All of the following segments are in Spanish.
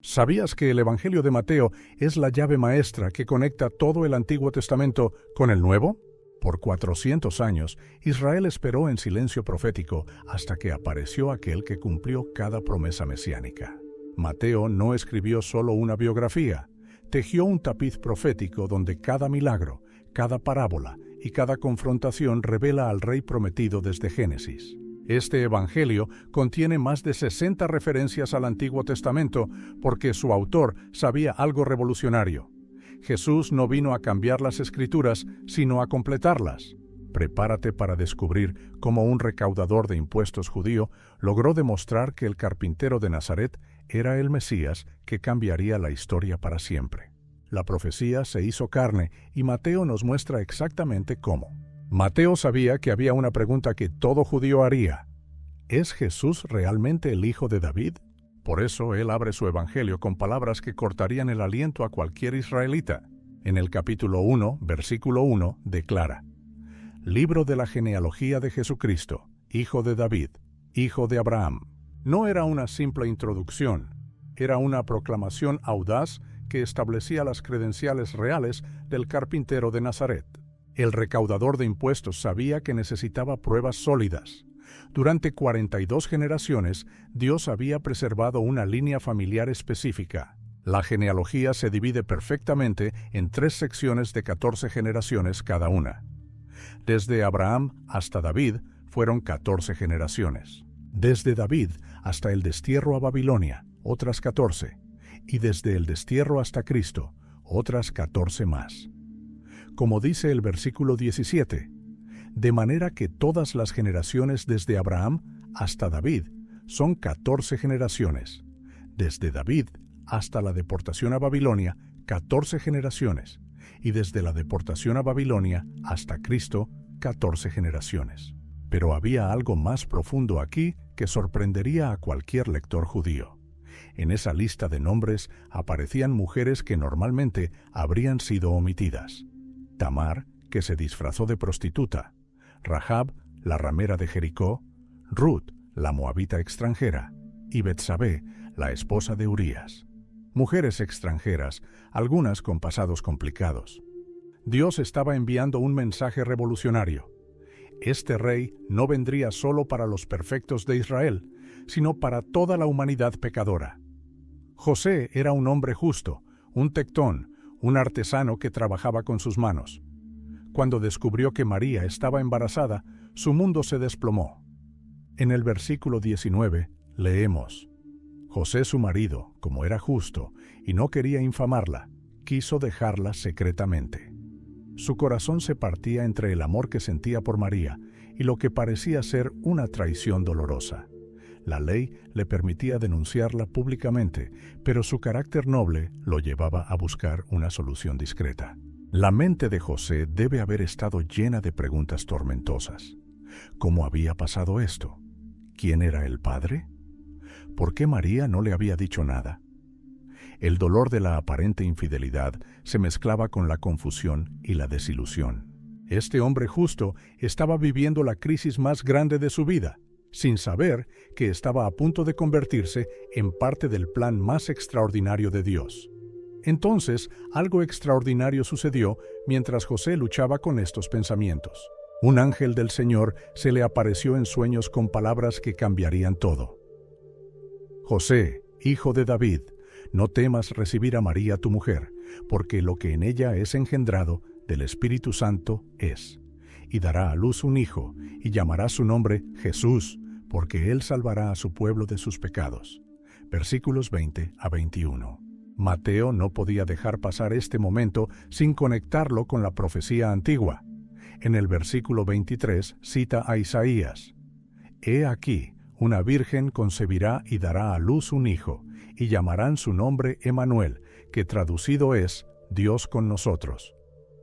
¿Sabías que el Evangelio de Mateo es la llave maestra que conecta todo el Antiguo Testamento con el Nuevo? Por 400 años, Israel esperó en silencio profético hasta que apareció aquel que cumplió cada promesa mesiánica. Mateo no escribió solo una biografía, tejió un tapiz profético donde cada milagro, cada parábola y cada confrontación revela al Rey prometido desde Génesis. Este Evangelio contiene más de 60 referencias al Antiguo Testamento porque su autor sabía algo revolucionario. Jesús no vino a cambiar las Escrituras, sino a completarlas. Prepárate para descubrir cómo un recaudador de impuestos judío logró demostrar que el carpintero de Nazaret era el Mesías que cambiaría la historia para siempre. La profecía se hizo carne y Mateo nos muestra exactamente cómo. Mateo sabía que había una pregunta que todo judío haría. ¿Es Jesús realmente el hijo de David? Por eso él abre su evangelio con palabras que cortarían el aliento a cualquier israelita. En el capítulo 1, versículo 1, declara: Libro de la genealogía de Jesucristo, hijo de David, hijo de Abraham. No era una simple introducción, era una proclamación audaz que establecía las credenciales reales del carpintero de Nazaret. El recaudador de impuestos sabía que necesitaba pruebas sólidas. Durante 42 generaciones, Dios había preservado una línea familiar específica. La genealogía se divide perfectamente en 3 secciones de 14 generaciones cada una. Desde Abraham hasta David fueron 14 generaciones. Desde David hasta el destierro a Babilonia, otras 14. Y desde el destierro hasta Cristo, otras 14 más. Como dice el versículo 17, de manera que todas las generaciones desde Abraham hasta David son 14 generaciones. Desde David hasta la deportación a Babilonia, 14 generaciones. Y desde la deportación a Babilonia hasta Cristo, 14 generaciones. Pero había algo más profundo aquí que sorprendería a cualquier lector judío. En esa lista de nombres aparecían mujeres que normalmente habrían sido omitidas. Tamar, que se disfrazó de prostituta; Rahab, la ramera de Jericó; Ruth, la moabita extranjera; y Betsabé, la esposa de Urías. Mujeres extranjeras, algunas con pasados complicados. Dios estaba enviando un mensaje revolucionario. Este rey no vendría solo para los perfectos de Israel, sino para toda la humanidad pecadora. José era un hombre justo, un tectón, un artesano que trabajaba con sus manos. Cuando descubrió que María estaba embarazada, su mundo se desplomó. En el versículo 19 leemos: José su marido, como era justo y no quería infamarla, quiso dejarla secretamente. Su corazón se partía entre el amor que sentía por María y lo que parecía ser una traición dolorosa. La ley le permitía denunciarla públicamente, pero su carácter noble lo llevaba a buscar una solución discreta. La mente de José debe haber estado llena de preguntas tormentosas. ¿Cómo había pasado esto? ¿Quién era el padre? ¿Por qué María no le había dicho nada? El dolor de la aparente infidelidad se mezclaba con la confusión y la desilusión. Este hombre justo estaba viviendo la crisis más grande de su vida, sin saber que estaba a punto de convertirse en parte del plan más extraordinario de Dios. Entonces, algo extraordinario sucedió mientras José luchaba con estos pensamientos. Un ángel del Señor se le apareció en sueños con palabras que cambiarían todo. José, hijo de David, no temas recibir a María tu mujer, porque lo que en ella es engendrado del Espíritu Santo es. Y dará a luz un hijo, y llamará su nombre Jesús, porque él salvará a su pueblo de sus pecados. Versículos 20 a 21. Mateo no podía dejar pasar este momento sin conectarlo con la profecía antigua. En el versículo 23 cita a Isaías: He aquí, una virgen concebirá y dará a luz un hijo, y llamarán su nombre Emmanuel, que traducido es Dios con nosotros.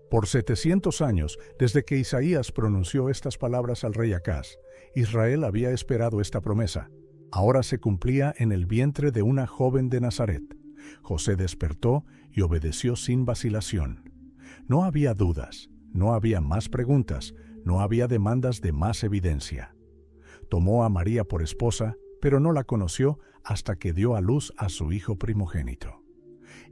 Por 700 años, desde que Isaías pronunció estas palabras al rey Acaz, Israel había esperado esta promesa. Ahora se cumplía en el vientre de una joven de Nazaret. José despertó y obedeció sin vacilación. No había dudas, no había más preguntas, no había demandas de más evidencia. Tomó a María por esposa, pero no la conoció hasta que dio a luz a su hijo primogénito.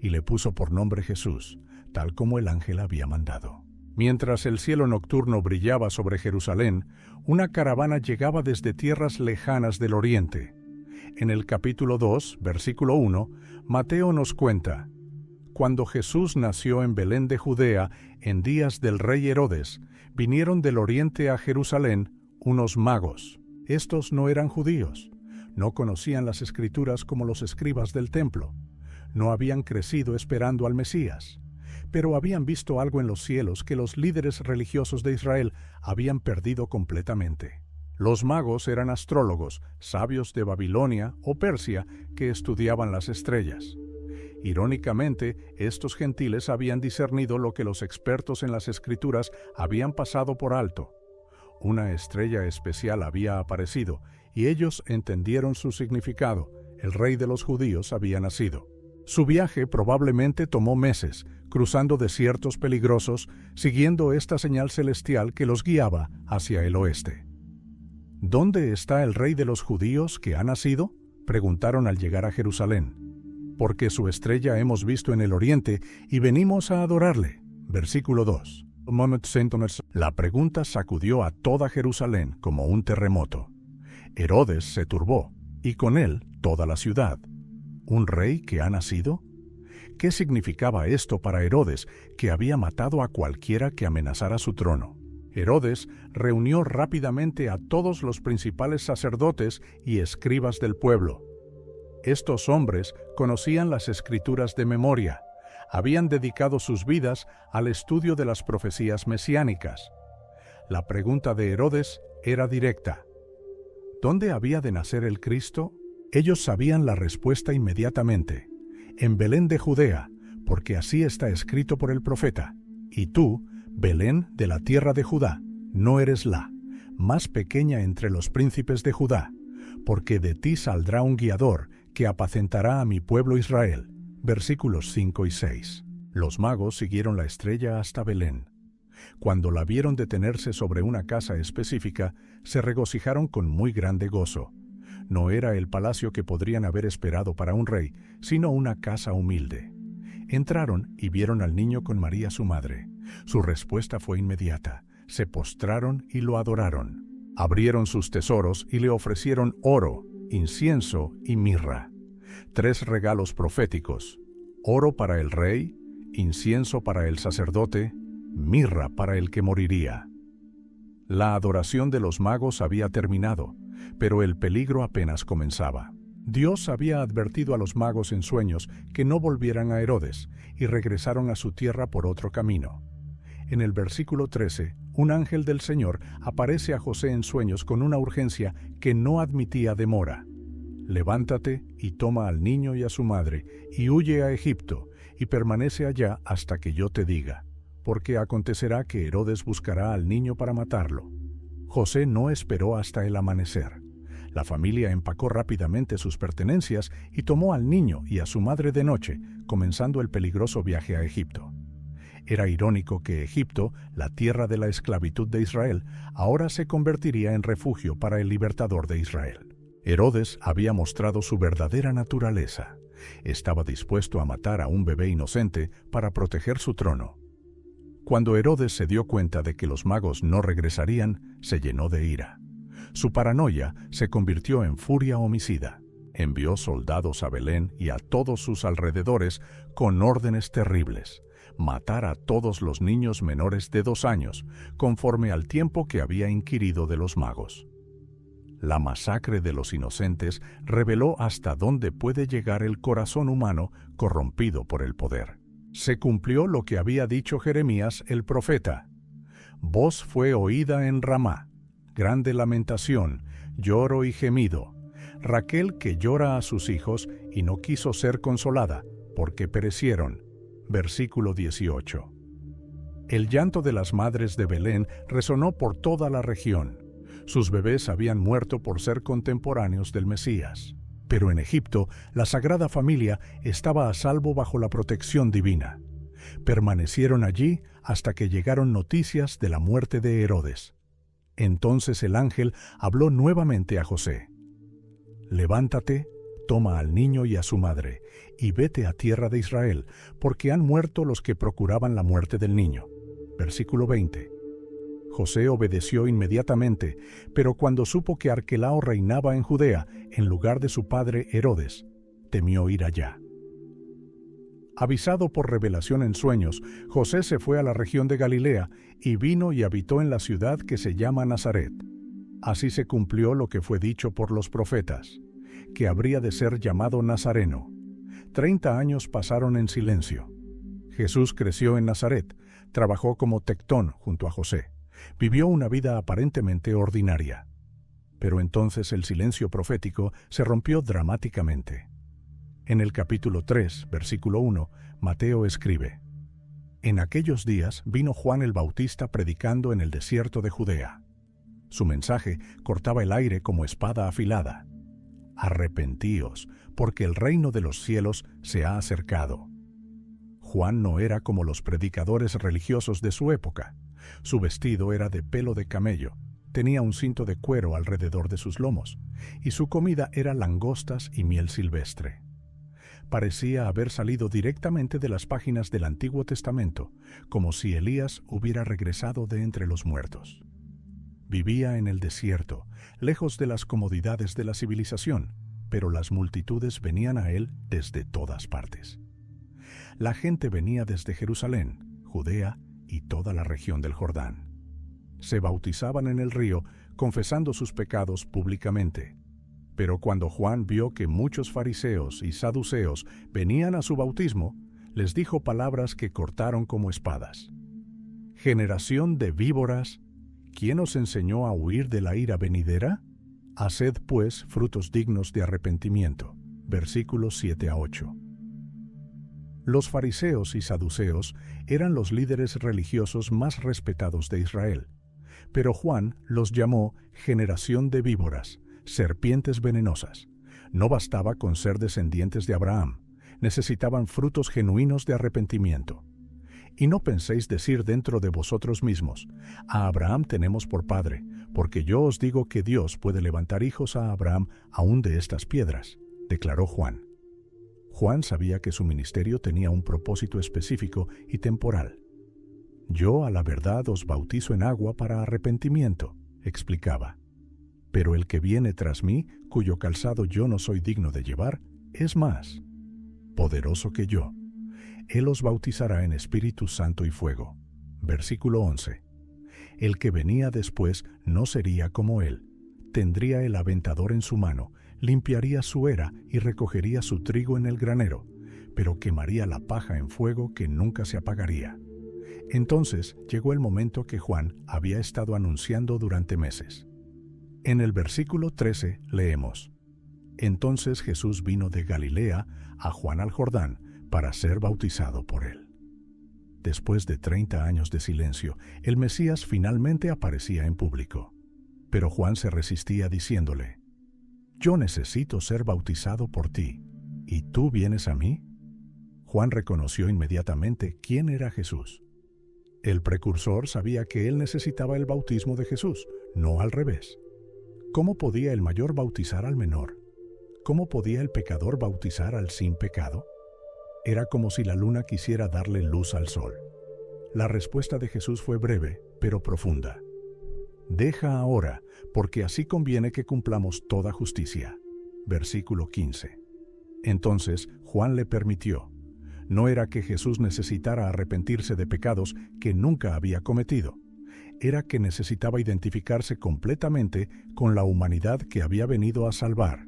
Y le puso por nombre Jesús, tal como el ángel había mandado. Mientras el cielo nocturno brillaba sobre Jerusalén, una caravana llegaba desde tierras lejanas del oriente. En el capítulo 2, versículo 1, Mateo nos cuenta: cuando Jesús nació en Belén de Judea, en días del rey Herodes, vinieron del oriente a Jerusalén unos magos. Estos no eran judíos, no conocían las Escrituras como los escribas del templo, no habían crecido esperando al Mesías, pero habían visto algo en los cielos que los líderes religiosos de Israel habían perdido completamente. Los magos eran astrólogos, sabios de Babilonia o Persia que estudiaban las estrellas. Irónicamente, estos gentiles habían discernido lo que los expertos en las Escrituras habían pasado por alto. Una estrella especial había aparecido, y ellos entendieron su significado. El rey de los judíos había nacido. Su viaje probablemente tomó meses, cruzando desiertos peligrosos, siguiendo esta señal celestial que los guiaba hacia el oeste. ¿Dónde está el rey de los judíos que ha nacido?, preguntaron al llegar a Jerusalén. Porque su estrella hemos visto en el oriente y venimos a adorarle. Versículo 2. La pregunta sacudió a toda Jerusalén como un terremoto. Herodes se turbó, y con él toda la ciudad. ¿Un rey que ha nacido? ¿Qué significaba esto para Herodes, que había matado a cualquiera que amenazara su trono? Herodes reunió rápidamente a todos los principales sacerdotes y escribas del pueblo. Estos hombres conocían las Escrituras de memoria, habían dedicado sus vidas al estudio de las profecías mesiánicas. La pregunta de Herodes era directa: ¿dónde había de nacer el Cristo? Ellos sabían la respuesta inmediatamente: en Belén de Judea, porque así está escrito por el profeta. Y tú, Belén de la tierra de Judá, no eres la más pequeña entre los príncipes de Judá, porque de ti saldrá un guiador que apacentará a mi pueblo Israel. Versículos 5 y 6. Los magos siguieron la estrella hasta Belén. Cuando la vieron detenerse sobre una casa específica, se regocijaron con muy grande gozo. No era el palacio que podrían haber esperado para un rey, sino una casa humilde. Entraron y vieron al niño con María su madre. Su respuesta fue inmediata. Se postraron y lo adoraron. Abrieron sus tesoros y le ofrecieron oro, incienso y mirra. 3 regalos proféticos: oro para el rey, incienso para el sacerdote, mirra para el que moriría. La adoración de los magos había terminado, pero el peligro apenas comenzaba. Dios había advertido a los magos en sueños que no volvieran a Herodes y regresaron a su tierra por otro camino. En el versículo 13, un ángel del Señor aparece a José en sueños con una urgencia que no admitía demora. Levántate y toma al niño y a su madre y huye a Egipto y permanece allá hasta que yo te diga, porque acontecerá que Herodes buscará al niño para matarlo. José no esperó hasta el amanecer. La familia empacó rápidamente sus pertenencias y tomó al niño y a su madre de noche, comenzando el peligroso viaje a Egipto. Era irónico que Egipto, la tierra de la esclavitud de Israel, ahora se convertiría en refugio para el libertador de Israel. Herodes había mostrado su verdadera naturaleza. Estaba dispuesto a matar a un bebé inocente para proteger su trono. Cuando Herodes se dio cuenta de que los magos no regresarían, se llenó de ira. Su paranoia se convirtió en furia homicida. Envió soldados a Belén y a todos sus alrededores con órdenes terribles: matar a todos los niños menores de 2 años, conforme al tiempo que había inquirido de los magos. La masacre de los inocentes reveló hasta dónde puede llegar el corazón humano corrompido por el poder. Se cumplió lo que había dicho Jeremías el profeta: voz fue oída en Ramá, grande lamentación, lloro y gemido. Raquel que llora a sus hijos y no quiso ser consolada, porque perecieron. Versículo 18. El llanto de las madres de Belén resonó por toda la región. Sus bebés habían muerto por ser contemporáneos del Mesías. Pero en Egipto, la Sagrada Familia estaba a salvo bajo la protección divina. Permanecieron allí hasta que llegaron noticias de la muerte de Herodes. Entonces el ángel habló nuevamente a José: levántate, toma al niño y a su madre, y vete a tierra de Israel, porque han muerto los que procuraban la muerte del niño. Versículo 20. José obedeció inmediatamente, pero cuando supo que Arquelao reinaba en Judea, en lugar de su padre Herodes, temió ir allá. Avisado por revelación en sueños, José se fue a la región de Galilea y vino y habitó en la ciudad que se llama Nazaret. Así se cumplió lo que fue dicho por los profetas, que habría de ser llamado Nazareno. 30 años pasaron en silencio. Jesús creció en Nazaret, trabajó como tectón junto a José. Vivió una vida aparentemente ordinaria. Pero entonces el silencio profético se rompió dramáticamente. En el capítulo 3, versículo 1, Mateo escribe: En aquellos días vino Juan el Bautista predicando en el desierto de Judea. Su mensaje cortaba el aire como espada afilada. Arrepentíos, porque el reino de los cielos se ha acercado. Juan no era como los predicadores religiosos de su época. Su vestido era de pelo de camello, tenía un cinto de cuero alrededor de sus lomos, y su comida era langostas y miel silvestre. Parecía haber salido directamente de las páginas del Antiguo Testamento, como si Elías hubiera regresado de entre los muertos. Vivía en el desierto, lejos de las comodidades de la civilización, pero las multitudes venían a él desde todas partes. La gente venía desde Jerusalén, Judea y toda la región del Jordán. Se bautizaban en el río, confesando sus pecados públicamente. Pero cuando Juan vio que muchos fariseos y saduceos venían a su bautismo, les dijo palabras que cortaron como espadas. «Generación de víboras, ¿quién os enseñó a huir de la ira venidera? Haced, pues, frutos dignos de arrepentimiento». Versículos 7 a 8. Los fariseos y saduceos eran los líderes religiosos más respetados de Israel, pero Juan los llamó generación de víboras, serpientes venenosas. No bastaba con ser descendientes de Abraham, necesitaban frutos genuinos de arrepentimiento. Y no penséis decir dentro de vosotros mismos: a Abraham tenemos por padre, porque yo os digo que Dios puede levantar hijos a Abraham aún de estas piedras, declaró Juan. Juan sabía que su ministerio tenía un propósito específico y temporal. Yo a la verdad os bautizo en agua para arrepentimiento, explicaba. Pero el que viene tras mí, cuyo calzado yo no soy digno de llevar, es más poderoso que yo. Él os bautizará en Espíritu Santo y fuego. Versículo 11. El que venía después no sería como él. Tendría el aventador en su mano, limpiaría su era y recogería su trigo en el granero, pero quemaría la paja en fuego que nunca se apagaría. Entonces llegó el momento que Juan había estado anunciando durante meses. En el versículo 13 leemos: Entonces Jesús vino de Galilea a Juan al Jordán para ser bautizado por él. Después de 30 años de silencio, el Mesías finalmente aparecía en público. Pero Juan se resistía diciéndole: Yo necesito ser bautizado por ti, ¿y tú vienes a mí? Juan reconoció inmediatamente quién era Jesús. El precursor sabía que él necesitaba el bautismo de Jesús, no al revés. ¿Cómo podía el mayor bautizar al menor? ¿Cómo podía el pecador bautizar al sin pecado? Era como si la luna quisiera darle luz al sol. La respuesta de Jesús fue breve, pero profunda. Deja ahora, porque así conviene que cumplamos toda justicia. Versículo 15. Entonces Juan le permitió. No era que Jesús necesitara arrepentirse de pecados que nunca había cometido. Era que necesitaba identificarse completamente con la humanidad que había venido a salvar.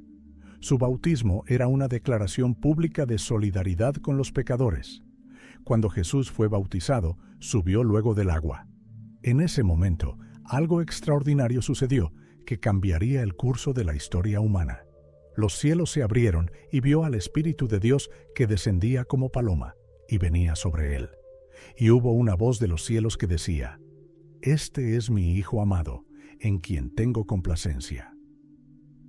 Su bautismo era una declaración pública de solidaridad con los pecadores. Cuando Jesús fue bautizado, subió luego del agua. En ese momento, algo extraordinario sucedió que cambiaría el curso de la historia humana. Los cielos se abrieron y vio al Espíritu de Dios que descendía como paloma y venía sobre él. Y hubo una voz de los cielos que decía: Este es mi Hijo amado, en quien tengo complacencia.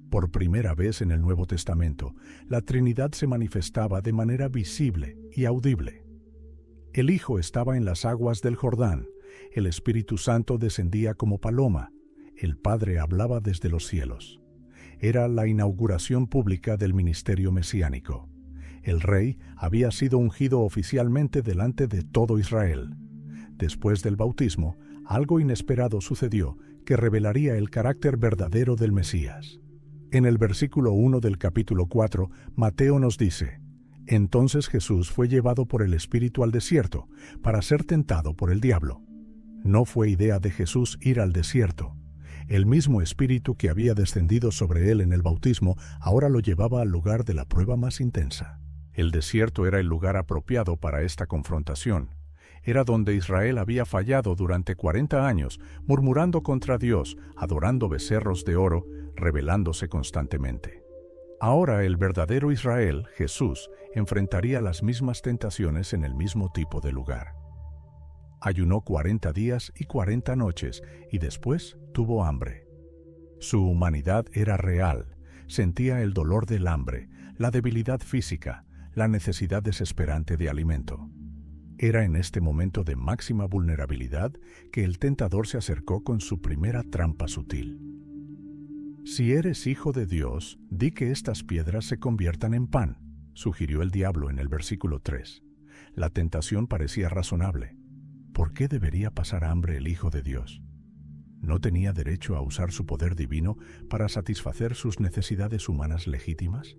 Por primera vez en el Nuevo Testamento, la Trinidad se manifestaba de manera visible y audible. El Hijo estaba en las aguas del Jordán, el Espíritu Santo descendía como paloma, el Padre hablaba desde los cielos. Era la inauguración pública del ministerio mesiánico. El rey había sido ungido oficialmente delante de todo Israel. Después del bautismo, algo inesperado sucedió que revelaría el carácter verdadero del Mesías. En el versículo 1 del capítulo 4, Mateo nos dice: «Entonces Jesús fue llevado por el Espíritu al desierto para ser tentado por el diablo». No fue idea de Jesús ir al desierto. El mismo Espíritu que había descendido sobre él en el bautismo ahora lo llevaba al lugar de la prueba más intensa. El desierto era el lugar apropiado para esta confrontación. Era donde Israel había fallado durante 40 años, murmurando contra Dios, adorando becerros de oro, rebelándose constantemente. Ahora el verdadero Israel, Jesús, enfrentaría las mismas tentaciones en el mismo tipo de lugar. Ayunó 40 días y 40 noches, y después tuvo hambre. Su humanidad era real, sentía el dolor del hambre, la debilidad física, la necesidad desesperante de alimento. Era en este momento de máxima vulnerabilidad que el tentador se acercó con su primera trampa sutil. «Si eres hijo de Dios, di que estas piedras se conviertan en pan», sugirió el diablo en el versículo 3. La tentación parecía razonable. ¿Por qué debería pasar hambre el Hijo de Dios? ¿No tenía derecho a usar su poder divino para satisfacer sus necesidades humanas legítimas?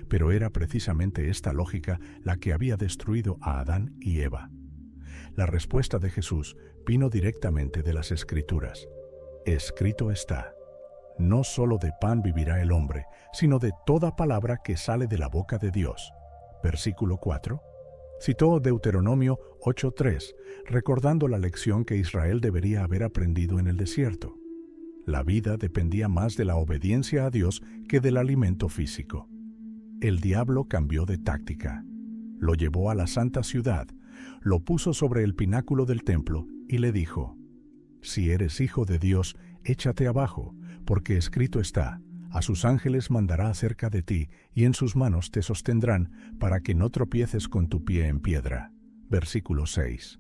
Pero era precisamente esta lógica la que había destruido a Adán y Eva. La respuesta de Jesús vino directamente de las Escrituras. Escrito está: «No solo de pan vivirá el hombre, sino de toda palabra que sale de la boca de Dios». Versículo 4. Citó Deuteronomio 8:3, recordando la lección que Israel debería haber aprendido en el desierto. La vida dependía más de la obediencia a Dios que del alimento físico. El diablo cambió de táctica. Lo llevó a la santa ciudad, lo puso sobre el pináculo del templo y le dijo: «Si eres hijo de Dios, échate abajo, porque escrito está: a sus ángeles mandará acerca de ti, y en sus manos te sostendrán, para que no tropieces con tu pie en piedra». Versículo 6.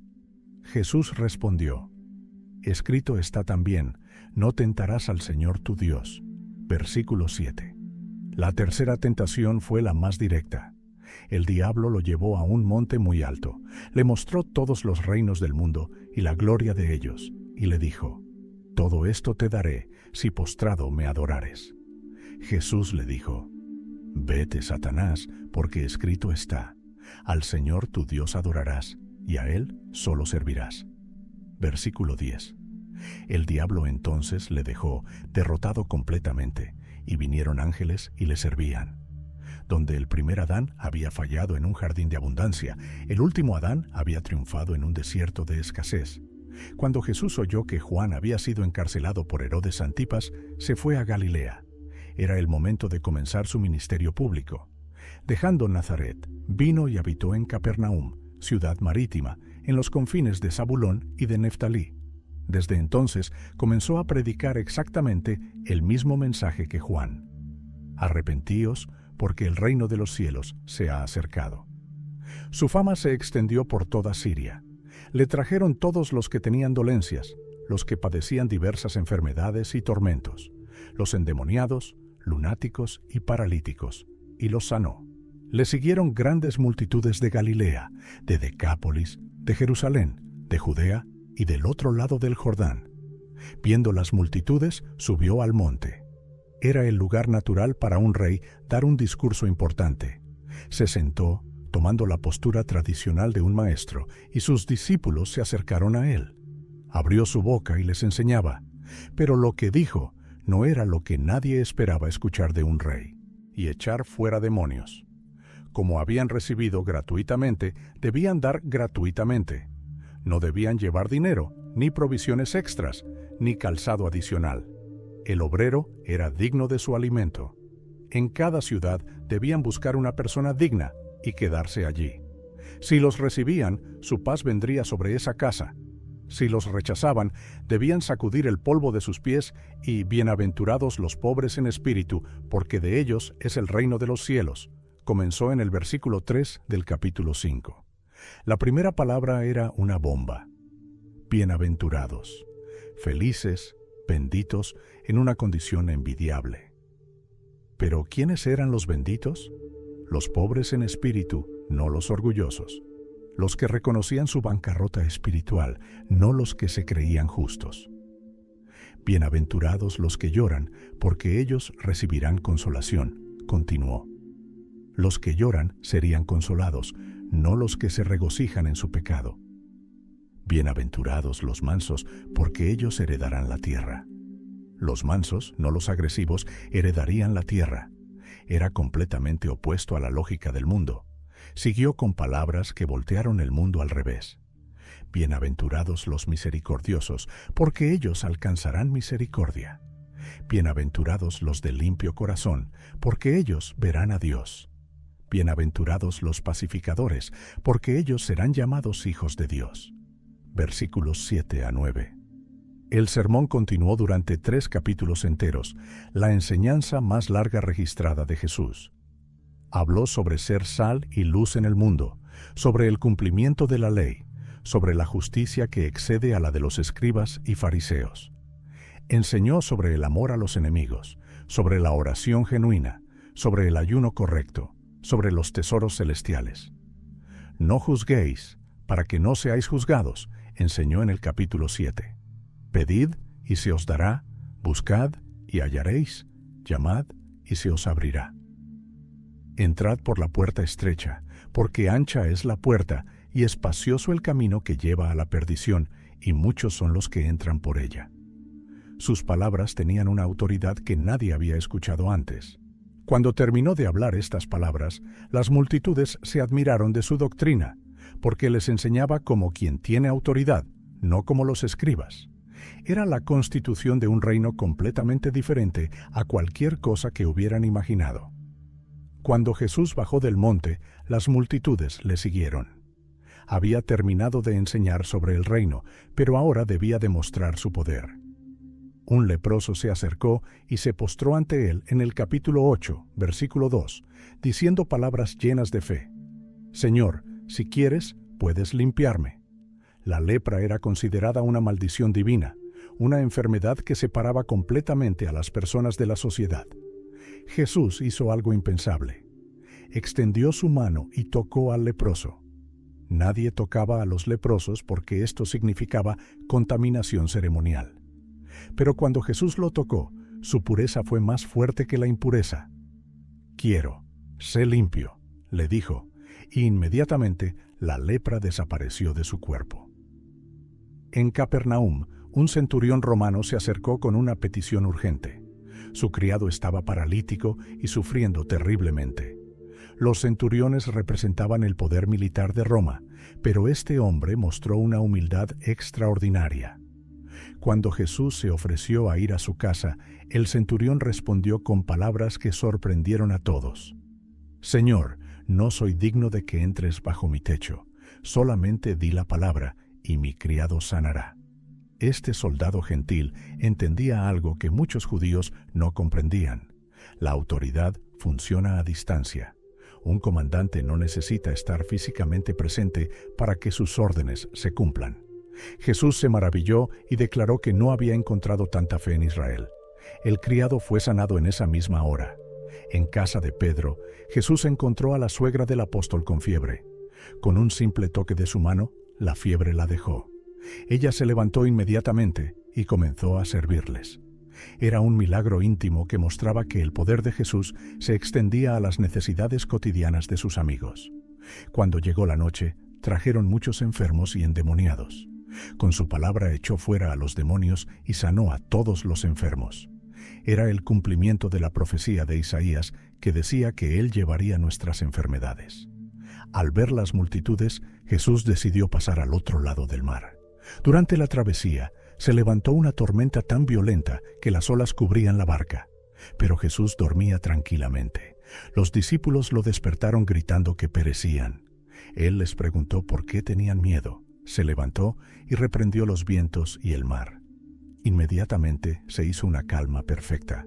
Jesús respondió: «Escrito está también: no tentarás al Señor tu Dios». Versículo 7. La tercera tentación fue la más directa. El diablo lo llevó a un monte muy alto, le mostró todos los reinos del mundo y la gloria de ellos, y le dijo: «Todo esto te daré, si postrado me adorares». Jesús le dijo: «Vete, Satanás, porque escrito está: al Señor tu Dios adorarás, y a Él solo servirás». Versículo 10. El diablo entonces le dejó, derrotado completamente, y vinieron ángeles y le servían. Donde el primer Adán había fallado en un jardín de abundancia, el último Adán había triunfado en un desierto de escasez. Cuando Jesús oyó que Juan había sido encarcelado por Herodes Antipas, se fue a Galilea. Era el momento de comenzar su ministerio público. Dejando Nazaret, vino y habitó en Capernaum, ciudad marítima, en los confines de Zabulón y de Neftalí. Desde entonces comenzó a predicar exactamente el mismo mensaje que Juan: «Arrepentíos, porque el reino de los cielos se ha acercado». Su fama se extendió por toda Siria. Le trajeron todos los que tenían dolencias, los que padecían diversas enfermedades y tormentos, los endemoniados, lunáticos y paralíticos, y los sanó. Le siguieron grandes multitudes de Galilea, de Decápolis, de Jerusalén, de Judea y del otro lado del Jordán. Viendo las multitudes, subió al monte. Era el lugar natural para un rey dar un discurso importante. Se sentó, tomando la postura tradicional de un maestro, y sus discípulos se acercaron a él. Abrió su boca y les enseñaba, pero lo que dijo no era lo que nadie esperaba escuchar de un rey: y echar fuera demonios. Como habían recibido gratuitamente, debían dar gratuitamente. No debían llevar dinero, ni provisiones extras, ni calzado adicional. El obrero era digno de su alimento. En cada ciudad debían buscar una persona digna y quedarse allí. Si los recibían, su paz vendría sobre esa casa. Si los rechazaban, debían sacudir el polvo de sus pies y bienaventurados los pobres en espíritu, porque de ellos es el reino de los cielos. Comenzó en el versículo 3 del capítulo 5. La primera palabra era una bomba. Bienaventurados, felices, benditos, en una condición envidiable. Pero ¿quiénes eran los benditos? Los pobres en espíritu, no los orgullosos. Los que reconocían su bancarrota espiritual, no los que se creían justos. Bienaventurados los que lloran, porque ellos recibirán consolación, continuó. Los que lloran serían consolados, no los que se regocijan en su pecado. Bienaventurados los mansos, porque ellos heredarán la tierra. Los mansos, no los agresivos, heredarían la tierra. Era completamente opuesto a la lógica del mundo. Siguió con palabras que voltearon el mundo al revés. Bienaventurados los misericordiosos, porque ellos alcanzarán misericordia. Bienaventurados los de limpio corazón, porque ellos verán a Dios. Bienaventurados los pacificadores, porque ellos serán llamados hijos de Dios. Versículos 7 a 9. El sermón continuó durante 3 capítulos enteros, la enseñanza más larga registrada de Jesús. Habló sobre ser sal y luz en el mundo, sobre el cumplimiento de la ley, sobre la justicia que excede a la de los escribas y fariseos. Enseñó sobre el amor a los enemigos, sobre la oración genuina, sobre el ayuno correcto, sobre los tesoros celestiales. No juzguéis, para que no seáis juzgados, enseñó en el capítulo 7. Pedid y se os dará, buscad y hallaréis, llamad y se os abrirá. Entrad por la puerta estrecha, porque ancha es la puerta y espacioso el camino que lleva a la perdición, y muchos son los que entran por ella. Sus palabras tenían una autoridad que nadie había escuchado antes. Cuando terminó de hablar estas palabras, las multitudes se admiraron de su doctrina, porque les enseñaba como quien tiene autoridad, no como los escribas. Era la constitución de un reino completamente diferente a cualquier cosa que hubieran imaginado. Cuando Jesús bajó del monte, las multitudes le siguieron. Había terminado de enseñar sobre el reino, pero ahora debía demostrar su poder. Un leproso se acercó y se postró ante él en el capítulo 8, versículo 2, diciendo palabras llenas de fe. «Señor, si quieres, puedes limpiarme». La lepra era considerada una maldición divina, una enfermedad que separaba completamente a las personas de la sociedad. Jesús hizo algo impensable. Extendió su mano y tocó al leproso. Nadie tocaba a los leprosos porque esto significaba contaminación ceremonial. Pero cuando Jesús lo tocó, su pureza fue más fuerte que la impureza. «Quiero, sé limpio», le dijo, y inmediatamente la lepra desapareció de su cuerpo. En Capernaum, un centurión romano se acercó con una petición urgente. Su criado estaba paralítico y sufriendo terriblemente. Los centuriones representaban el poder militar de Roma, pero este hombre mostró una humildad extraordinaria. Cuando Jesús se ofreció a ir a su casa, el centurión respondió con palabras que sorprendieron a todos. «Señor, no soy digno de que entres bajo mi techo. Solamente di la palabra, y mi criado sanará». Este soldado gentil entendía algo que muchos judíos no comprendían. La autoridad funciona a distancia. Un comandante no necesita estar físicamente presente para que sus órdenes se cumplan. Jesús se maravilló y declaró que no había encontrado tanta fe en Israel. El criado fue sanado en esa misma hora. En casa de Pedro, Jesús encontró a la suegra del apóstol con fiebre. Con un simple toque de su mano, la fiebre la dejó. Ella se levantó inmediatamente y comenzó a servirles. Era un milagro íntimo que mostraba que el poder de Jesús se extendía a las necesidades cotidianas de sus amigos. Cuando llegó la noche, trajeron muchos enfermos y endemoniados. Con su palabra echó fuera a los demonios y sanó a todos los enfermos. Era el cumplimiento de la profecía de Isaías que decía que Él llevaría nuestras enfermedades. Al ver las multitudes, Jesús decidió pasar al otro lado del mar. Durante la travesía, se levantó una tormenta tan violenta que las olas cubrían la barca. Pero Jesús dormía tranquilamente. Los discípulos lo despertaron gritando que perecían. Él les preguntó por qué tenían miedo. Se levantó y reprendió los vientos y el mar. Inmediatamente se hizo una calma perfecta.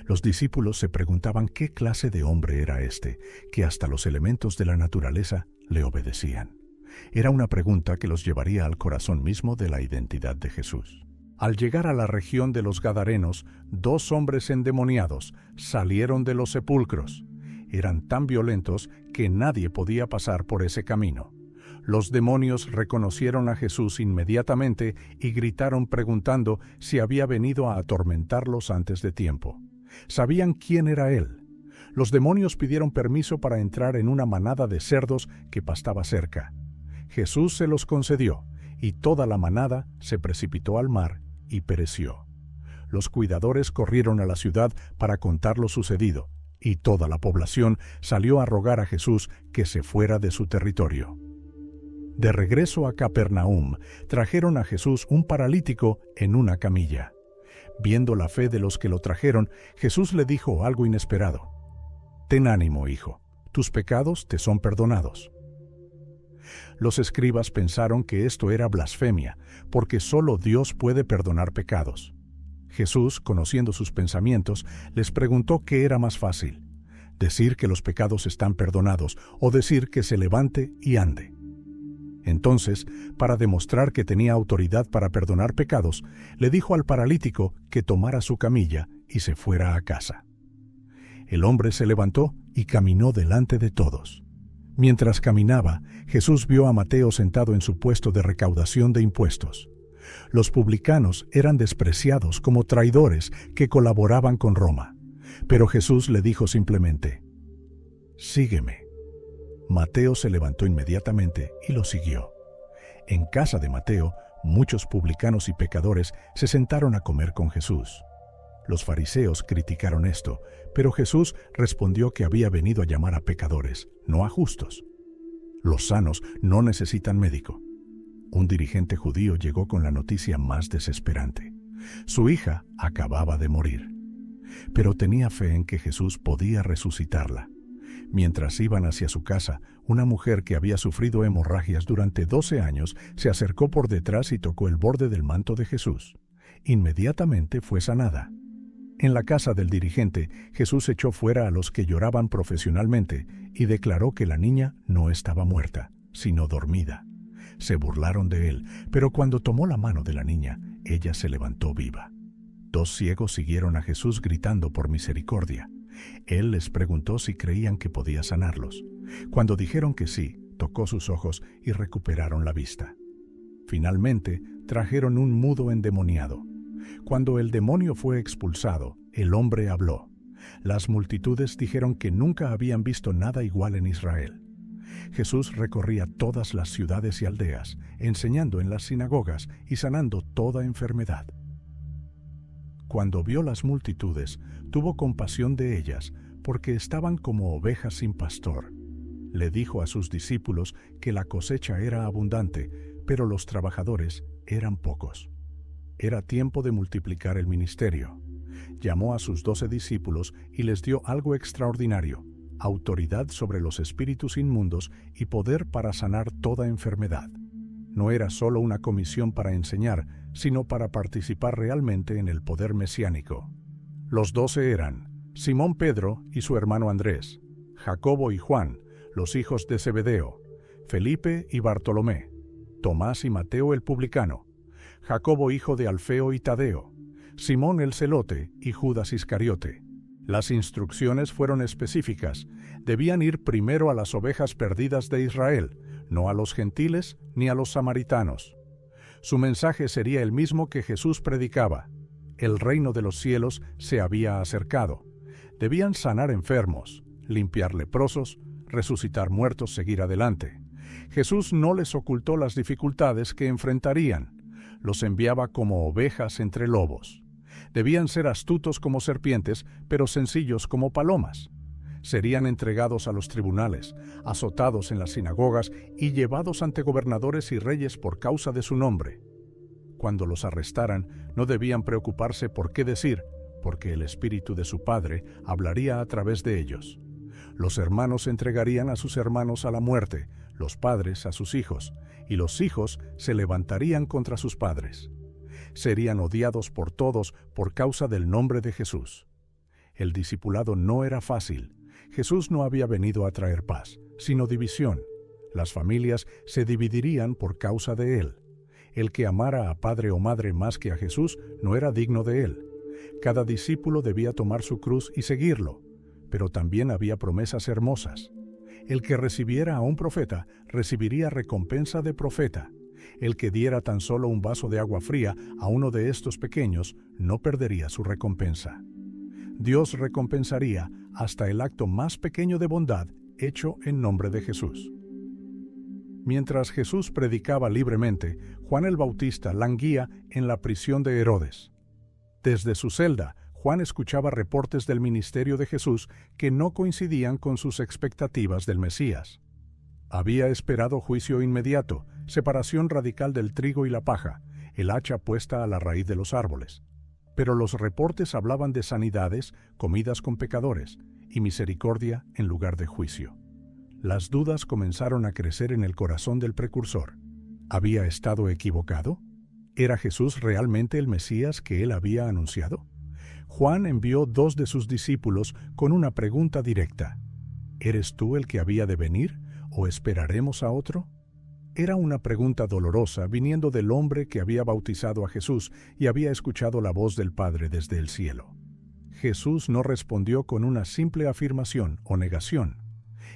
Los discípulos se preguntaban qué clase de hombre era este, que hasta los elementos de la naturaleza le obedecían. Era una pregunta que los llevaría al corazón mismo de la identidad de Jesús. Al llegar a la región de los Gadarenos, 2 hombres endemoniados salieron de los sepulcros. Eran tan violentos que nadie podía pasar por ese camino. Los demonios reconocieron a Jesús inmediatamente y gritaron preguntando si había venido a atormentarlos antes de tiempo. Sabían quién era él. Los demonios pidieron permiso para entrar en una manada de cerdos que pastaba cerca. Jesús se los concedió, y toda la manada se precipitó al mar y pereció. Los cuidadores corrieron a la ciudad para contar lo sucedido, y toda la población salió a rogar a Jesús que se fuera de su territorio. De regreso a Capernaum, trajeron a Jesús un paralítico en una camilla. Viendo la fe de los que lo trajeron, Jesús le dijo algo inesperado: «Ten ánimo, hijo, tus pecados te son perdonados». Los escribas pensaron que esto era blasfemia, porque solo Dios puede perdonar pecados. Jesús, conociendo sus pensamientos, les preguntó qué era más fácil: decir que los pecados están perdonados o decir que se levante y ande. Entonces, para demostrar que tenía autoridad para perdonar pecados, le dijo al paralítico que tomara su camilla y se fuera a casa. El hombre se levantó y caminó delante de todos. Mientras caminaba, Jesús vio a Mateo sentado en su puesto de recaudación de impuestos. Los publicanos eran despreciados como traidores que colaboraban con Roma. Pero Jesús le dijo simplemente: «Sígueme». Mateo se levantó inmediatamente y lo siguió. En casa de Mateo, muchos publicanos y pecadores se sentaron a comer con Jesús. Los fariseos criticaron esto, pero Jesús respondió que había venido a llamar a pecadores, no a justos. Los sanos no necesitan médico. Un dirigente judío llegó con la noticia más desesperante. Su hija acababa de morir, pero tenía fe en que Jesús podía resucitarla. Mientras iban hacia su casa, una mujer que había sufrido hemorragias durante 12 años se acercó por detrás y tocó el borde del manto de Jesús. Inmediatamente fue sanada. En la casa del dirigente, Jesús echó fuera a los que lloraban profesionalmente y declaró que la niña no estaba muerta, sino dormida. Se burlaron de él, pero cuando tomó la mano de la niña, ella se levantó viva. 2 ciegos siguieron a Jesús gritando por misericordia. Él les preguntó si creían que podía sanarlos. Cuando dijeron que sí, tocó sus ojos y recuperaron la vista. Finalmente, trajeron un mudo endemoniado. Cuando el demonio fue expulsado, el hombre habló. Las multitudes dijeron que nunca habían visto nada igual en Israel. Jesús recorría todas las ciudades y aldeas, enseñando en las sinagogas y sanando toda enfermedad. Cuando vio las multitudes, tuvo compasión de ellas, porque estaban como ovejas sin pastor. Le dijo a sus discípulos que la cosecha era abundante, pero los trabajadores eran pocos. Era tiempo de multiplicar el ministerio. Llamó a sus 12 discípulos y les dio algo extraordinario: autoridad sobre los espíritus inmundos y poder para sanar toda enfermedad. No era solo una comisión para enseñar, sino para participar realmente en el poder mesiánico. Los 12 eran Simón Pedro y su hermano Andrés, Jacobo y Juan, los hijos de Zebedeo, Felipe y Bartolomé, Tomás y Mateo el publicano, Jacobo hijo de Alfeo y Tadeo, Simón el celote y Judas Iscariote. Las instrucciones fueron específicas: debían ir primero a las ovejas perdidas de Israel, no a los gentiles ni a los samaritanos. Su mensaje sería el mismo que Jesús predicaba: el reino de los cielos se había acercado. Debían sanar enfermos, limpiar leprosos, resucitar muertos, seguir adelante. Jesús no les ocultó las dificultades que enfrentarían. Los enviaba como ovejas entre lobos. Debían ser astutos como serpientes, pero sencillos como palomas. Serían entregados a los tribunales, azotados en las sinagogas y llevados ante gobernadores y reyes por causa de su nombre. Cuando los arrestaran, no debían preocuparse por qué decir, porque el Espíritu de su Padre hablaría a través de ellos. Los hermanos entregarían a sus hermanos a la muerte, los padres a sus hijos, y los hijos se levantarían contra sus padres. Serían odiados por todos por causa del nombre de Jesús. El discipulado no era fácil. Jesús no había venido a traer paz, sino división. Las familias se dividirían por causa de él. El que amara a padre o madre más que a Jesús no era digno de él. Cada discípulo debía tomar su cruz y seguirlo, pero también había promesas hermosas. El que recibiera a un profeta recibiría recompensa de profeta. El que diera tan solo un vaso de agua fría a uno de estos pequeños no perdería su recompensa. Dios recompensaría hasta el acto más pequeño de bondad hecho en nombre de Jesús. Mientras Jesús predicaba libremente, Juan el Bautista languía en la prisión de Herodes. Desde su celda, Juan escuchaba reportes del ministerio de Jesús que no coincidían con sus expectativas del Mesías. Había esperado juicio inmediato, separación radical del trigo y la paja, el hacha puesta a la raíz de los árboles. Pero los reportes hablaban de sanidades, comidas con pecadores, y misericordia en lugar de juicio. Las dudas comenzaron a crecer en el corazón del precursor. ¿Había estado equivocado? ¿Era Jesús realmente el Mesías que él había anunciado? Juan envió 2 de sus discípulos con una pregunta directa. ¿Eres tú el que había de venir o esperaremos a otro? Era una pregunta dolorosa viniendo del hombre que había bautizado a Jesús y había escuchado la voz del Padre desde el cielo. Jesús no respondió con una simple afirmación o negación.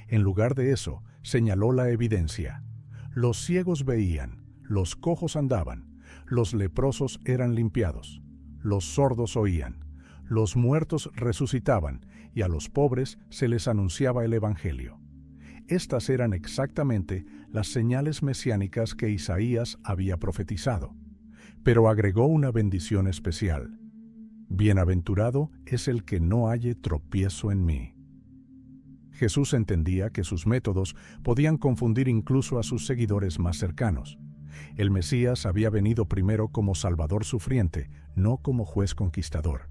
En lugar de eso, señaló la evidencia. Los ciegos veían, los cojos andaban, los leprosos eran limpiados, los sordos oían, los muertos resucitaban y a los pobres se les anunciaba el Evangelio. Estas eran exactamente las señales mesiánicas que Isaías había profetizado, pero agregó una bendición especial. Bienaventurado es el que no halle tropiezo en mí. Jesús entendía que sus métodos podían confundir incluso a sus seguidores más cercanos. El Mesías había venido primero como Salvador sufriente, no como juez conquistador.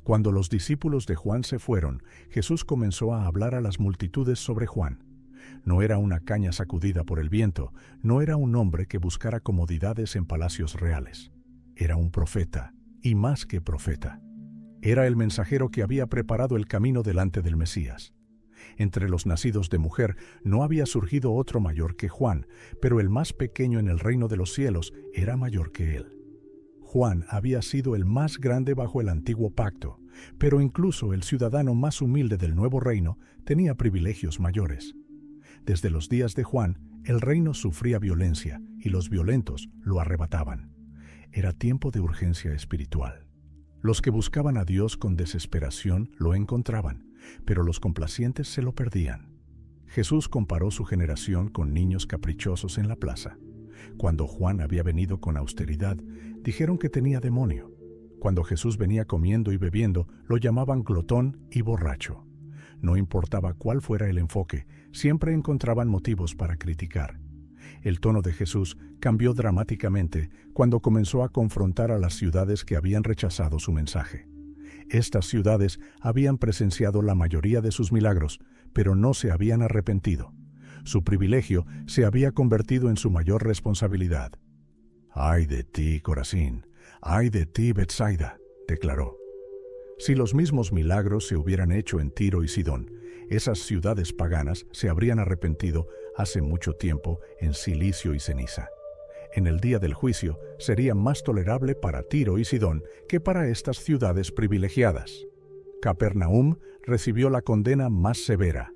Cuando los discípulos de Juan se fueron, Jesús comenzó a hablar a las multitudes sobre Juan. No era una caña sacudida por el viento, no era un hombre que buscara comodidades en palacios reales. Era un profeta, y más que profeta. Era el mensajero que había preparado el camino delante del Mesías. Entre los nacidos de mujer no había surgido otro mayor que Juan, pero el más pequeño en el reino de los cielos era mayor que él. Juan había sido el más grande bajo el antiguo pacto, pero incluso el ciudadano más humilde del nuevo reino tenía privilegios mayores. Desde los días de Juan, el reino sufría violencia y los violentos lo arrebataban. Era tiempo de urgencia espiritual. Los que buscaban a Dios con desesperación lo encontraban, pero los complacientes se lo perdían. Jesús comparó su generación con niños caprichosos en la plaza. Cuando Juan había venido con austeridad, dijeron que tenía demonio. Cuando Jesús venía comiendo y bebiendo, lo llamaban glotón y borracho. No importaba cuál fuera el enfoque, siempre encontraban motivos para criticar. El tono de Jesús cambió dramáticamente cuando comenzó a confrontar a las ciudades que habían rechazado su mensaje. Estas ciudades habían presenciado la mayoría de sus milagros, pero no se habían arrepentido. Su privilegio se había convertido en su mayor responsabilidad. «¡Ay de ti, Corazín! ¡Ay de ti, Betsaida!», declaró. Si los mismos milagros se hubieran hecho en Tiro y Sidón, esas ciudades paganas se habrían arrepentido hace mucho tiempo en silicio y ceniza. En el día del juicio sería más tolerable para Tiro y Sidón que para estas ciudades privilegiadas. Capernaum recibió la condena más severa.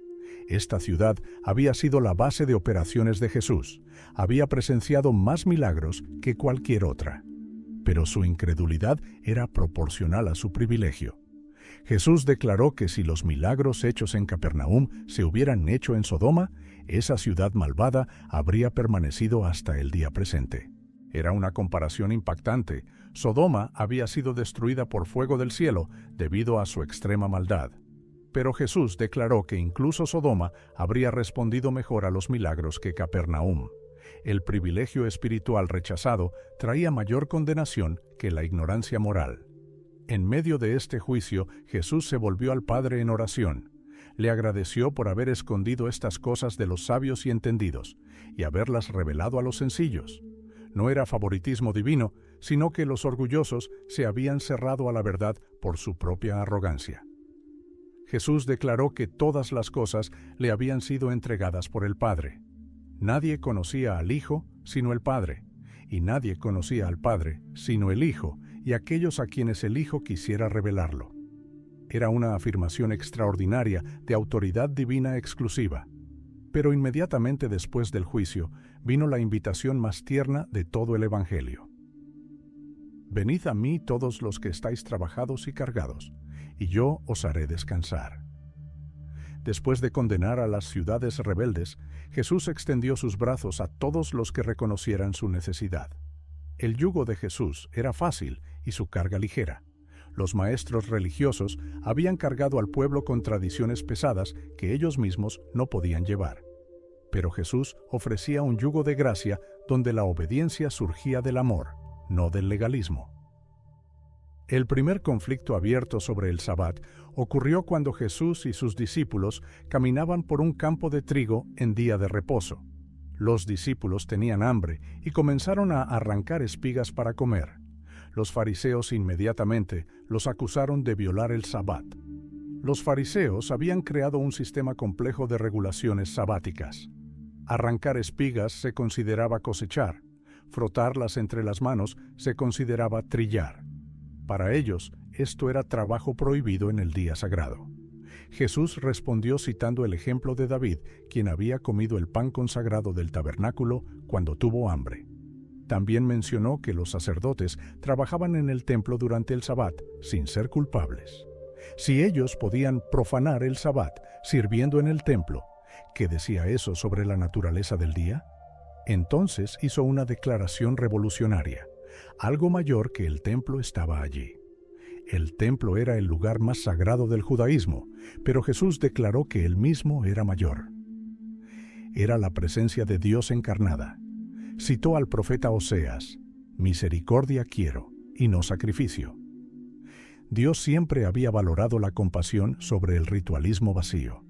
Esta ciudad había sido la base de operaciones de Jesús, había presenciado más milagros que cualquier otra. Pero su incredulidad era proporcional a su privilegio. Jesús declaró que si los milagros hechos en Capernaum se hubieran hecho en Sodoma, esa ciudad malvada habría permanecido hasta el día presente. Era una comparación impactante. Sodoma había sido destruida por fuego del cielo debido a su extrema maldad. Pero Jesús declaró que incluso Sodoma habría respondido mejor a los milagros que Capernaum. El privilegio espiritual rechazado traía mayor condenación que la ignorancia moral. En medio de este juicio, Jesús se volvió al Padre en oración. Le agradeció por haber escondido estas cosas de los sabios y entendidos, y haberlas revelado a los sencillos. No era favoritismo divino, sino que los orgullosos se habían cerrado a la verdad por su propia arrogancia. Jesús declaró que todas las cosas le habían sido entregadas por el Padre. Nadie conocía al Hijo sino el Padre, y nadie conocía al Padre, sino el Hijo, y aquellos a quienes el Hijo quisiera revelarlo. Era una afirmación extraordinaria de autoridad divina exclusiva. Pero inmediatamente después del juicio, vino la invitación más tierna de todo el Evangelio. Venid a mí todos los que estáis trabajados y cargados, y yo os haré descansar. Después de condenar a las ciudades rebeldes, Jesús extendió sus brazos a todos los que reconocieran su necesidad. El yugo de Jesús era fácil y su carga ligera. Los maestros religiosos habían cargado al pueblo con tradiciones pesadas que ellos mismos no podían llevar. Pero Jesús ofrecía un yugo de gracia donde la obediencia surgía del amor, no del legalismo. El primer conflicto abierto sobre el Sabbat ocurrió cuando Jesús y sus discípulos caminaban por un campo de trigo en día de reposo. Los discípulos tenían hambre y comenzaron a arrancar espigas para comer. Los fariseos inmediatamente los acusaron de violar el Sabbat. Los fariseos habían creado un sistema complejo de regulaciones sabáticas. Arrancar espigas se consideraba cosechar, frotarlas entre las manos se consideraba trillar. Para ellos, esto era trabajo prohibido en el día sagrado. Jesús respondió citando el ejemplo de David, quien había comido el pan consagrado del tabernáculo cuando tuvo hambre. También mencionó que los sacerdotes trabajaban en el templo durante el Sabbat sin ser culpables. Si ellos podían profanar el Sabbat sirviendo en el templo, ¿qué decía eso sobre la naturaleza del día? Entonces hizo una declaración revolucionaria. Algo mayor que el templo estaba allí. El templo era el lugar más sagrado del judaísmo, pero Jesús declaró que él mismo era mayor. Era la presencia de Dios encarnada. Citó al profeta Oseas: «Misericordia quiero, y no sacrificio». Dios siempre había valorado la compasión sobre el ritualismo vacío.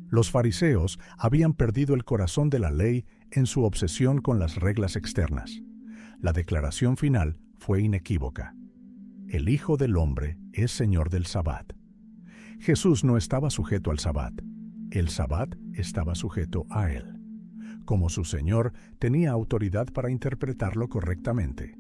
Los fariseos habían perdido el corazón de la ley en su obsesión con las reglas externas. La declaración final fue inequívoca. El Hijo del Hombre es Señor del Sabbat. Jesús no estaba sujeto al Sabbat. El Sabbat estaba sujeto a él. Como su Señor, tenía autoridad para interpretarlo correctamente.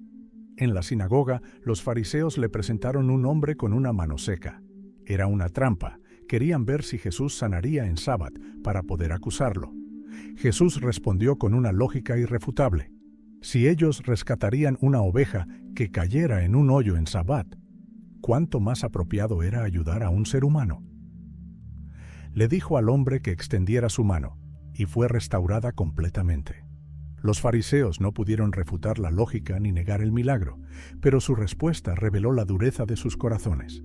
En la sinagoga, los fariseos le presentaron un hombre con una mano seca. Era una trampa. Querían ver si Jesús sanaría en Sabbat para poder acusarlo. Jesús respondió con una lógica irrefutable. Si ellos rescatarían una oveja que cayera en un hoyo en Sabbat, ¿cuánto más apropiado era ayudar a un ser humano? Le dijo al hombre que extendiera su mano, y fue restaurada completamente. Los fariseos no pudieron refutar la lógica ni negar el milagro, pero su respuesta reveló la dureza de sus corazones.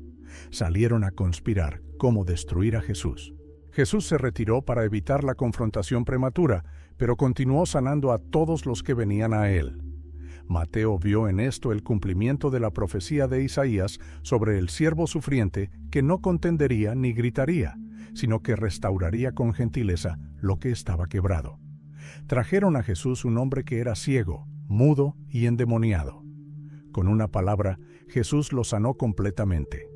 Salieron a conspirar cómo destruir a Jesús. Jesús se retiró para evitar la confrontación prematura, pero continuó sanando a todos los que venían a él. Mateo vio en esto el cumplimiento de la profecía de Isaías sobre el siervo sufriente que no contendería ni gritaría, sino que restauraría con gentileza lo que estaba quebrado. Trajeron a Jesús un hombre que era ciego, mudo y endemoniado. Con una palabra, Jesús lo sanó completamente.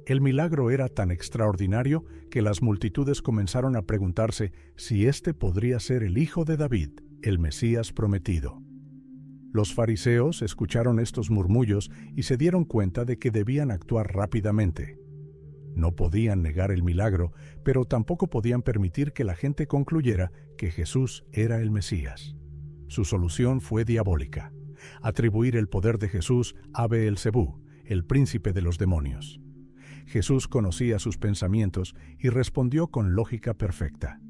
El milagro era tan extraordinario que las multitudes comenzaron a preguntarse si éste podría ser el hijo de David, el Mesías prometido. Los fariseos escucharon estos murmullos y se dieron cuenta de que debían actuar rápidamente. No podían negar el milagro, pero tampoco podían permitir que la gente concluyera que Jesús era el Mesías. Su solución fue diabólica: atribuir el poder de Jesús a Beelzebú, el príncipe de los demonios. Jesús conocía sus pensamientos y respondió con lógica perfecta.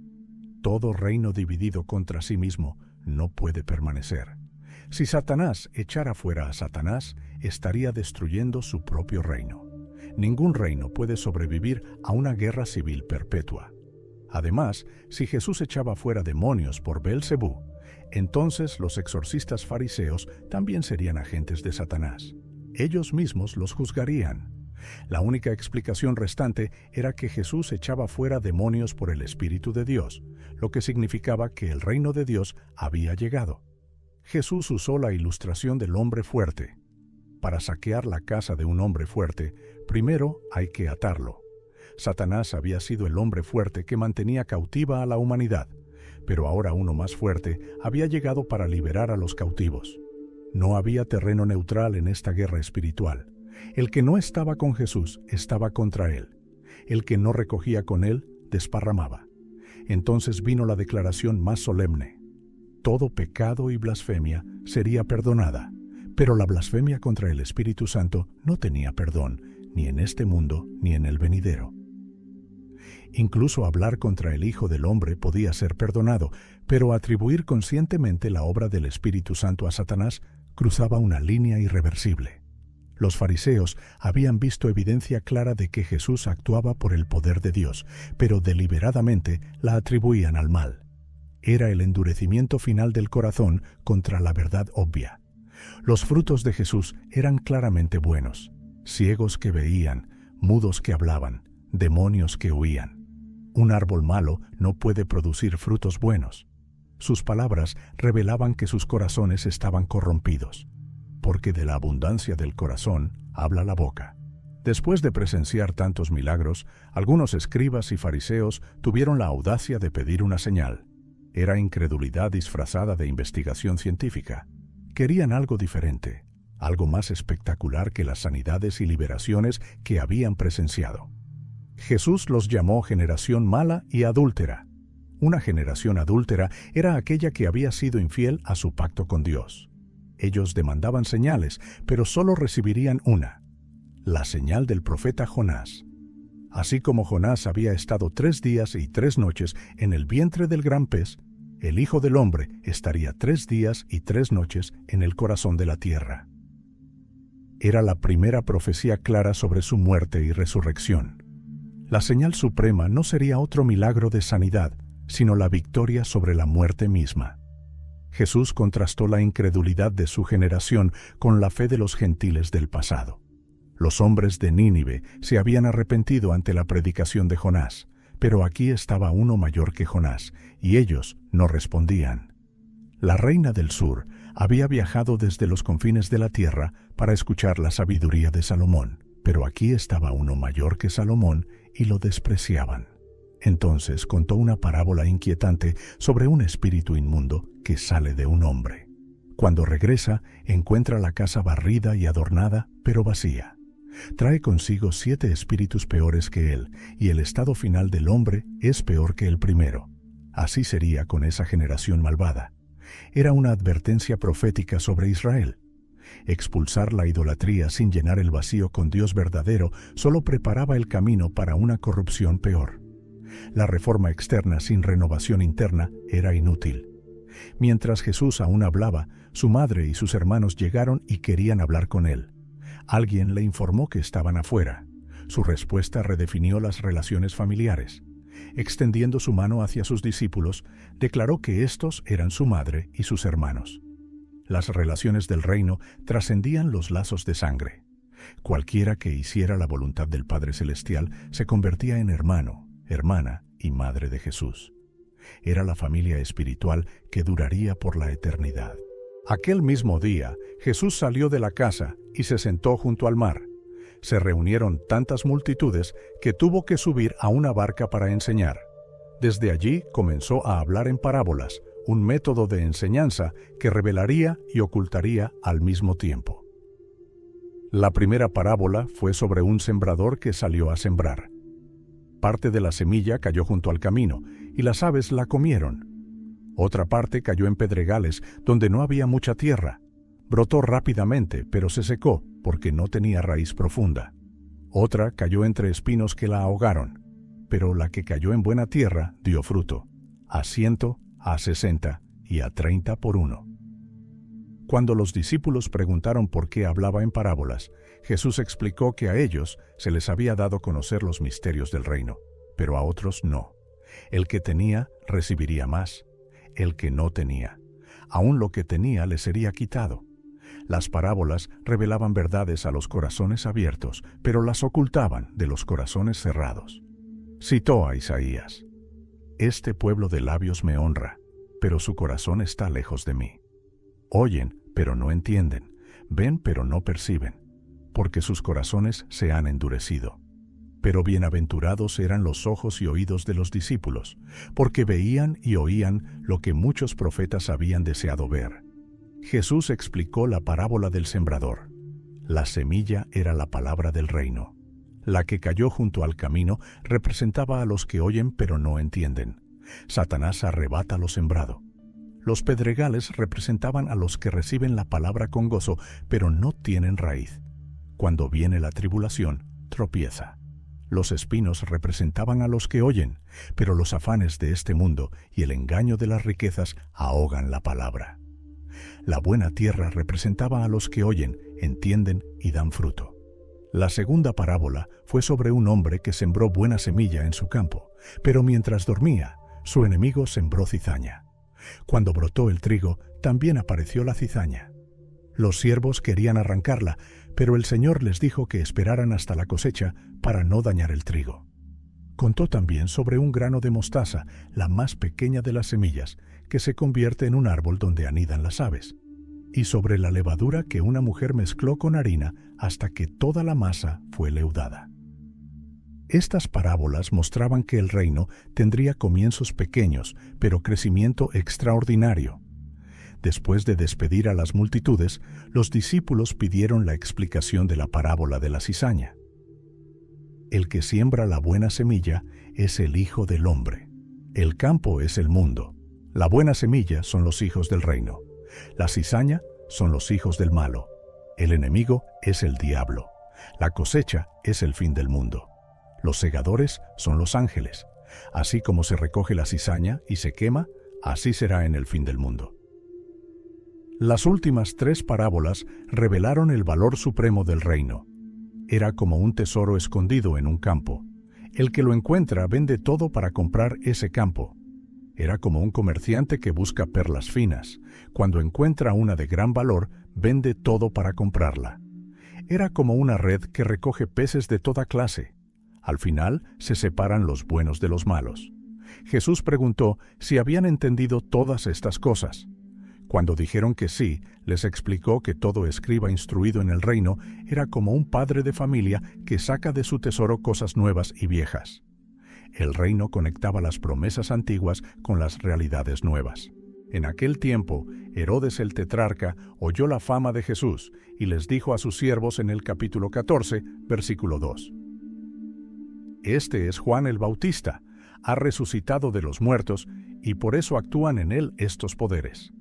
Todo reino dividido contra sí mismo no puede permanecer. Si Satanás echara fuera a Satanás, estaría destruyendo su propio reino. Ningún reino puede sobrevivir a una guerra civil perpetua. Además, si Jesús echaba fuera demonios por Beelzebú, entonces los exorcistas fariseos también serían agentes de Satanás. Ellos mismos los juzgarían. La única explicación restante era que Jesús echaba fuera demonios por el Espíritu de Dios, lo que significaba que el reino de Dios había llegado. Jesús usó la ilustración del hombre fuerte. Para saquear la casa de un hombre fuerte, primero hay que atarlo. Satanás había sido el hombre fuerte que mantenía cautiva a la humanidad, pero ahora uno más fuerte había llegado para liberar a los cautivos. No había terreno neutral en esta guerra espiritual. El que no estaba con Jesús estaba contra él. El que no recogía con él desparramaba. Entonces vino la declaración más solemne. Todo pecado y blasfemia sería perdonada, pero la blasfemia contra el Espíritu Santo no tenía perdón, ni en este mundo ni en el venidero. Incluso hablar contra el Hijo del Hombre podía ser perdonado, pero atribuir conscientemente la obra del Espíritu Santo a Satanás cruzaba una línea irreversible. Los fariseos habían visto evidencia clara de que Jesús actuaba por el poder de Dios, pero deliberadamente la atribuían al mal. Era el endurecimiento final del corazón contra la verdad obvia. Los frutos de Jesús eran claramente buenos: ciegos que veían, mudos que hablaban, demonios que huían. Un árbol malo no puede producir frutos buenos. Sus palabras revelaban que sus corazones estaban corrompidos, porque de la abundancia del corazón habla la boca. Después de presenciar tantos milagros, algunos escribas y fariseos tuvieron la audacia de pedir una señal. Era incredulidad disfrazada de investigación científica. Querían algo diferente, algo más espectacular que las sanidades y liberaciones que habían presenciado. Jesús los llamó generación mala y adúltera. Una generación adúltera era aquella que había sido infiel a su pacto con Dios. Ellos demandaban señales, pero solo recibirían una: la señal del profeta Jonás. Así como Jonás había estado 3 días y 3 noches en el vientre del gran pez, el Hijo del Hombre estaría 3 días y 3 noches en el corazón de la tierra. Era la primera profecía clara sobre su muerte y resurrección. La señal suprema no sería otro milagro de sanidad, sino la victoria sobre la muerte misma. Jesús contrastó la incredulidad de su generación con la fe de los gentiles del pasado. Los hombres de Nínive se habían arrepentido ante la predicación de Jonás, pero aquí estaba uno mayor que Jonás, y ellos no respondían. La reina del sur había viajado desde los confines de la tierra para escuchar la sabiduría de Salomón, pero aquí estaba uno mayor que Salomón y lo despreciaban. Entonces contó una parábola inquietante sobre un espíritu inmundo que sale de un hombre. Cuando regresa, encuentra la casa barrida y adornada, pero vacía. Trae consigo 7 espíritus peores que él, y el estado final del hombre es peor que el primero. Así sería con esa generación malvada. Era una advertencia profética sobre Israel. Expulsar la idolatría sin llenar el vacío con Dios verdadero solo preparaba el camino para una corrupción peor. La reforma externa sin renovación interna era inútil. Mientras Jesús aún hablaba, su madre y sus hermanos llegaron y querían hablar con él. Alguien le informó que estaban afuera. Su respuesta redefinió las relaciones familiares. Extendiendo su mano hacia sus discípulos, declaró que estos eran su madre y sus hermanos. Las relaciones del reino trascendían los lazos de sangre. Cualquiera que hiciera la voluntad del Padre Celestial se convertía en hermano, hermana y madre de Jesús. Era la familia espiritual que duraría por la eternidad. Aquel mismo día, Jesús salió de la casa y se sentó junto al mar. Se reunieron tantas multitudes que tuvo que subir a una barca para enseñar. Desde allí comenzó a hablar en parábolas, un método de enseñanza que revelaría y ocultaría al mismo tiempo. La primera parábola fue sobre un sembrador que salió a sembrar. Parte de la semilla cayó junto al camino, y las aves la comieron. Otra parte cayó en pedregales, donde no había mucha tierra. Brotó rápidamente, pero se secó, porque no tenía raíz profunda. Otra cayó entre espinos que la ahogaron, pero la que cayó en buena tierra dio fruto, a 100, a 60 y a 30 por uno. Cuando los discípulos preguntaron por qué hablaba en parábolas, Jesús explicó que a ellos se les había dado conocer los misterios del reino, pero a otros no. El que tenía recibiría más, el que no tenía, aún lo que tenía le sería quitado. Las parábolas revelaban verdades a los corazones abiertos, pero las ocultaban de los corazones cerrados. Citó a Isaías: «Este pueblo de labios me honra, pero su corazón está lejos de mí. Oyen, pero no entienden, ven, pero no perciben, porque sus corazones se han endurecido». Pero bienaventurados eran los ojos y oídos de los discípulos, porque veían y oían lo que muchos profetas habían deseado ver: Jesús explicó la parábola del sembrador. La semilla era la palabra del reino. La que cayó junto al camino representaba a los que oyen pero no entienden. Satanás arrebata lo sembrado. Los pedregales representaban a los que reciben la palabra con gozo, pero no tienen raíz. Cuando viene la tribulación, tropieza. Los espinos representaban a los que oyen, pero los afanes de este mundo y el engaño de las riquezas ahogan la palabra. La buena tierra representaba a los que oyen, entienden y dan fruto. La segunda parábola fue sobre un hombre que sembró buena semilla en su campo, pero mientras dormía, su enemigo sembró cizaña. Cuando brotó el trigo, también apareció la cizaña. Los siervos querían arrancarla, pero el Señor les dijo que esperaran hasta la cosecha para no dañar el trigo. Contó también sobre un grano de mostaza, la más pequeña de las semillas, que se convierte en un árbol donde anidan las aves, y sobre la levadura que una mujer mezcló con harina hasta que toda la masa fue leudada. Estas parábolas mostraban que el reino tendría comienzos pequeños, pero crecimiento extraordinario. Después de despedir a las multitudes, los discípulos pidieron la explicación de la parábola de la cizaña. El que siembra la buena semilla es el Hijo del Hombre. El campo es el mundo. La buena semilla son los hijos del reino. La cizaña son los hijos del malo. El enemigo es el diablo. La cosecha es el fin del mundo. Los segadores son los ángeles. Así como se recoge la cizaña y se quema, así será en el fin del mundo. Las últimas 3 parábolas revelaron el valor supremo del reino. Era como un tesoro escondido en un campo. El que lo encuentra vende todo para comprar ese campo. Era como un comerciante que busca perlas finas. Cuando encuentra una de gran valor, vende todo para comprarla. Era como una red que recoge peces de toda clase. Al final se separan los buenos de los malos. Jesús preguntó si habían entendido todas estas cosas. Cuando dijeron que sí, les explicó que todo escriba instruido en el reino era como un padre de familia que saca de su tesoro cosas nuevas y viejas. El reino conectaba las promesas antiguas con las realidades nuevas. En aquel tiempo, Herodes el tetrarca oyó la fama de Jesús y les dijo a sus siervos en el capítulo 14, versículo 2. Este es Juan el Bautista, ha resucitado de los muertos y por eso actúan en él estos poderes.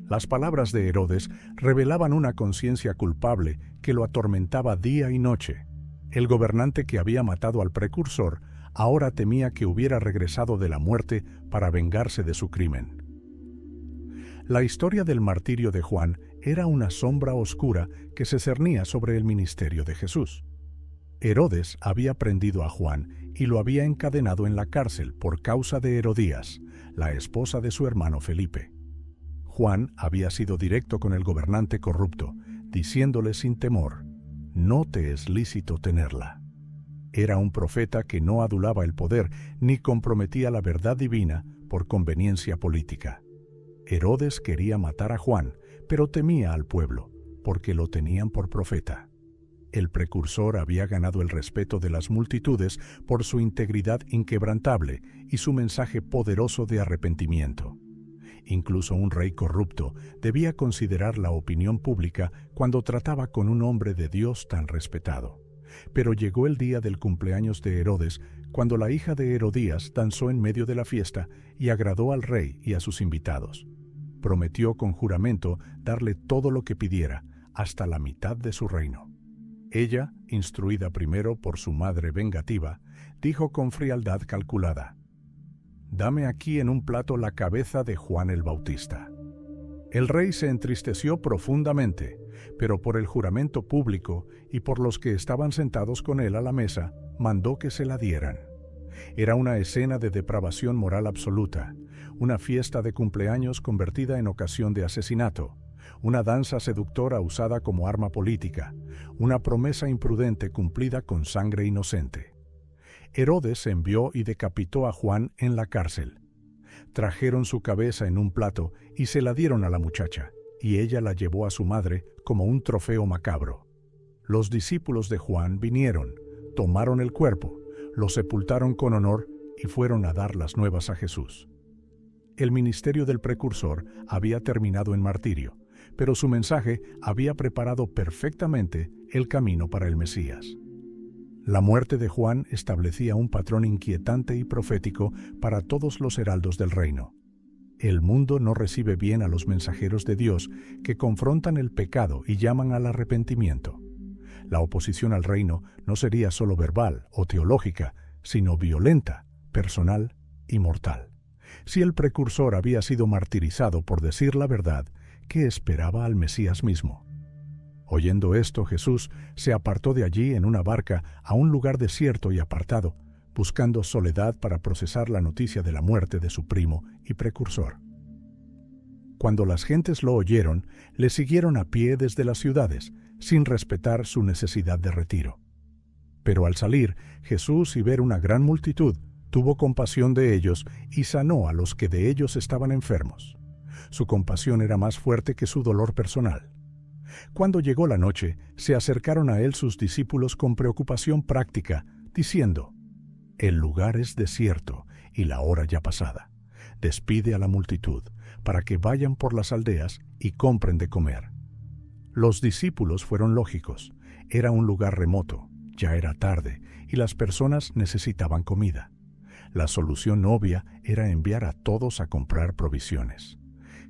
Las palabras de Herodes revelaban una conciencia culpable que lo atormentaba día y noche. El gobernante que había matado al precursor ahora temía que hubiera regresado de la muerte para vengarse de su crimen. La historia del martirio de Juan era una sombra oscura que se cernía sobre el ministerio de Jesús. Herodes había prendido a Juan y lo había encadenado en la cárcel por causa de Herodías, la esposa de su hermano Felipe. Juan había sido directo con el gobernante corrupto, diciéndole sin temor, «No te es lícito tenerla». Era un profeta que no adulaba el poder ni comprometía la verdad divina por conveniencia política. Herodes quería matar a Juan, pero temía al pueblo, porque lo tenían por profeta. El precursor había ganado el respeto de las multitudes por su integridad inquebrantable y su mensaje poderoso de arrepentimiento. Incluso un rey corrupto debía considerar la opinión pública cuando trataba con un hombre de Dios tan respetado. Pero llegó el día del cumpleaños de Herodes, cuando la hija de Herodías danzó en medio de la fiesta y agradó al rey y a sus invitados. Prometió con juramento darle todo lo que pidiera, hasta la mitad de su reino. Ella, instruida primero por su madre vengativa, dijo con frialdad calculada, «Dame aquí en un plato la cabeza de Juan el Bautista». El rey se entristeció profundamente, pero por el juramento público y por los que estaban sentados con él a la mesa, mandó que se la dieran. Era una escena de depravación moral absoluta, una fiesta de cumpleaños convertida en ocasión de asesinato, una danza seductora usada como arma política, una promesa imprudente cumplida con sangre inocente. Herodes envió y decapitó a Juan en la cárcel. Trajeron su cabeza en un plato y se la dieron a la muchacha, y ella la llevó a su madre como un trofeo macabro. Los discípulos de Juan vinieron, tomaron el cuerpo, lo sepultaron con honor y fueron a dar las nuevas a Jesús. El ministerio del precursor había terminado en martirio, pero su mensaje había preparado perfectamente el camino para el Mesías. La muerte de Juan establecía un patrón inquietante y profético para todos los heraldos del reino. El mundo no recibe bien a los mensajeros de Dios que confrontan el pecado y llaman al arrepentimiento. La oposición al reino no sería solo verbal o teológica, sino violenta, personal y mortal. Si el precursor había sido martirizado por decir la verdad, ¿qué esperaba al Mesías mismo? Oyendo esto, Jesús se apartó de allí en una barca a un lugar desierto y apartado, buscando soledad para procesar la noticia de la muerte de su primo y precursor. Cuando las gentes lo oyeron, le siguieron a pie desde las ciudades, sin respetar su necesidad de retiro. Pero al salir, Jesús, y ver una gran multitud, tuvo compasión de ellos y sanó a los que de ellos estaban enfermos. Su compasión era más fuerte que su dolor personal. Cuando llegó la noche, se acercaron a él sus discípulos con preocupación práctica, diciendo: «El lugar es desierto y la hora ya pasada. Despide a la multitud, para que vayan por las aldeas y compren de comer». Los discípulos fueron lógicos. Era un lugar remoto, ya era tarde, y las personas necesitaban comida. La solución obvia era enviar a todos a comprar provisiones.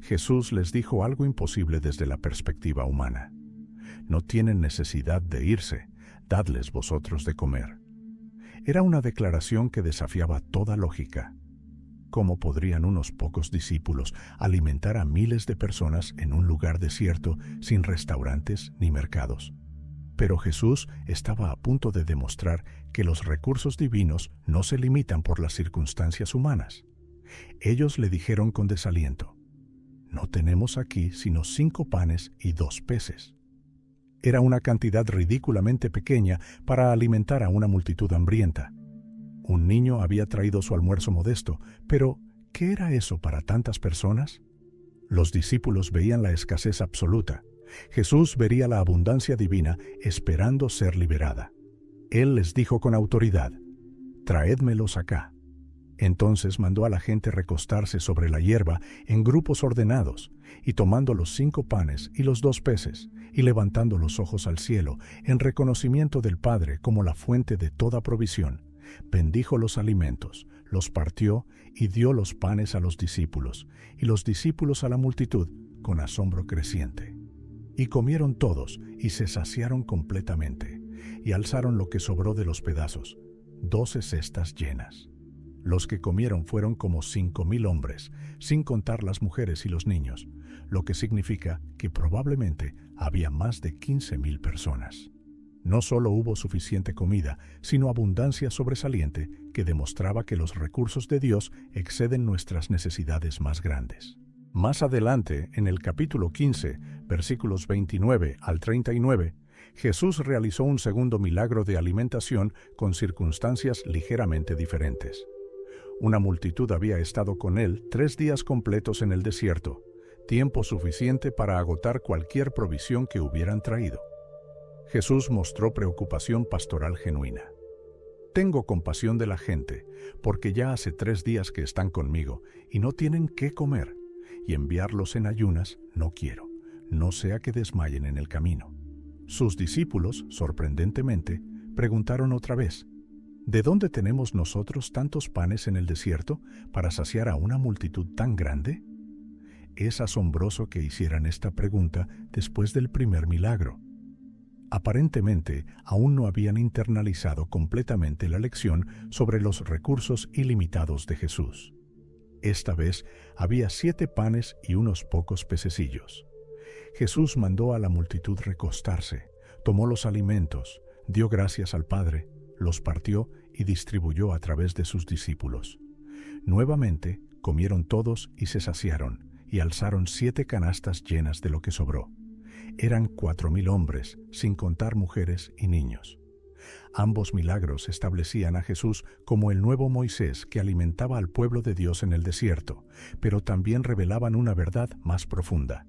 Jesús les dijo algo imposible desde la perspectiva humana: «No tienen necesidad de irse, dadles vosotros de comer». Era una declaración que desafiaba toda lógica. ¿Cómo podrían unos pocos discípulos alimentar a miles de personas en un lugar desierto sin restaurantes ni mercados? Pero Jesús estaba a punto de demostrar que los recursos divinos no se limitan por las circunstancias humanas. Ellos le dijeron con desaliento: «No tenemos aquí sino 5 panes y 2 peces». Era una cantidad ridículamente pequeña para alimentar a una multitud hambrienta. Un niño había traído su almuerzo modesto, pero ¿qué era eso para tantas personas? Los discípulos veían la escasez absoluta. Jesús vería la abundancia divina esperando ser liberada. Él les dijo con autoridad: «Traédmelos acá». Entonces mandó a la gente recostarse sobre la hierba en grupos ordenados, y tomando los 5 panes y los 2 peces, y levantando los ojos al cielo, en reconocimiento del Padre como la fuente de toda provisión, bendijo los alimentos, los partió y dio los panes a los discípulos, y los discípulos a la multitud con asombro creciente. Y comieron todos, y se saciaron completamente, y alzaron lo que sobró de los pedazos, 12 cestas llenas. Los que comieron fueron como 5,000 hombres, sin contar las mujeres y los niños, lo que significa que probablemente había más de 15,000 personas. No solo hubo suficiente comida, sino abundancia sobresaliente que demostraba que los recursos de Dios exceden nuestras necesidades más grandes. Más adelante, en el capítulo 15, versículos 29 al 39, Jesús realizó un segundo milagro de alimentación con circunstancias ligeramente diferentes. Una multitud había estado con él 3 días completos en el desierto, tiempo suficiente para agotar cualquier provisión que hubieran traído. Jesús mostró preocupación pastoral genuina. «Tengo compasión de la gente, porque ya hace 3 días que están conmigo y no tienen qué comer, y enviarlos en ayunas no quiero, no sea que desmayen en el camino». Sus discípulos, sorprendentemente, preguntaron otra vez: «¿De dónde tenemos nosotros tantos panes en el desierto para saciar a una multitud tan grande?». Es asombroso que hicieran esta pregunta después del primer milagro. Aparentemente, aún no habían internalizado completamente la lección sobre los recursos ilimitados de Jesús. Esta vez había 7 panes y unos pocos pececillos. Jesús mandó a la multitud recostarse, tomó los alimentos, dio gracias al Padre, los partió y distribuyó a través de sus discípulos. Nuevamente comieron todos y se saciaron, y alzaron 7 canastas llenas de lo que sobró. Eran 4,000 hombres, sin contar mujeres y niños. Ambos milagros establecían a Jesús como el nuevo Moisés que alimentaba al pueblo de Dios en el desierto, pero también revelaban una verdad más profunda.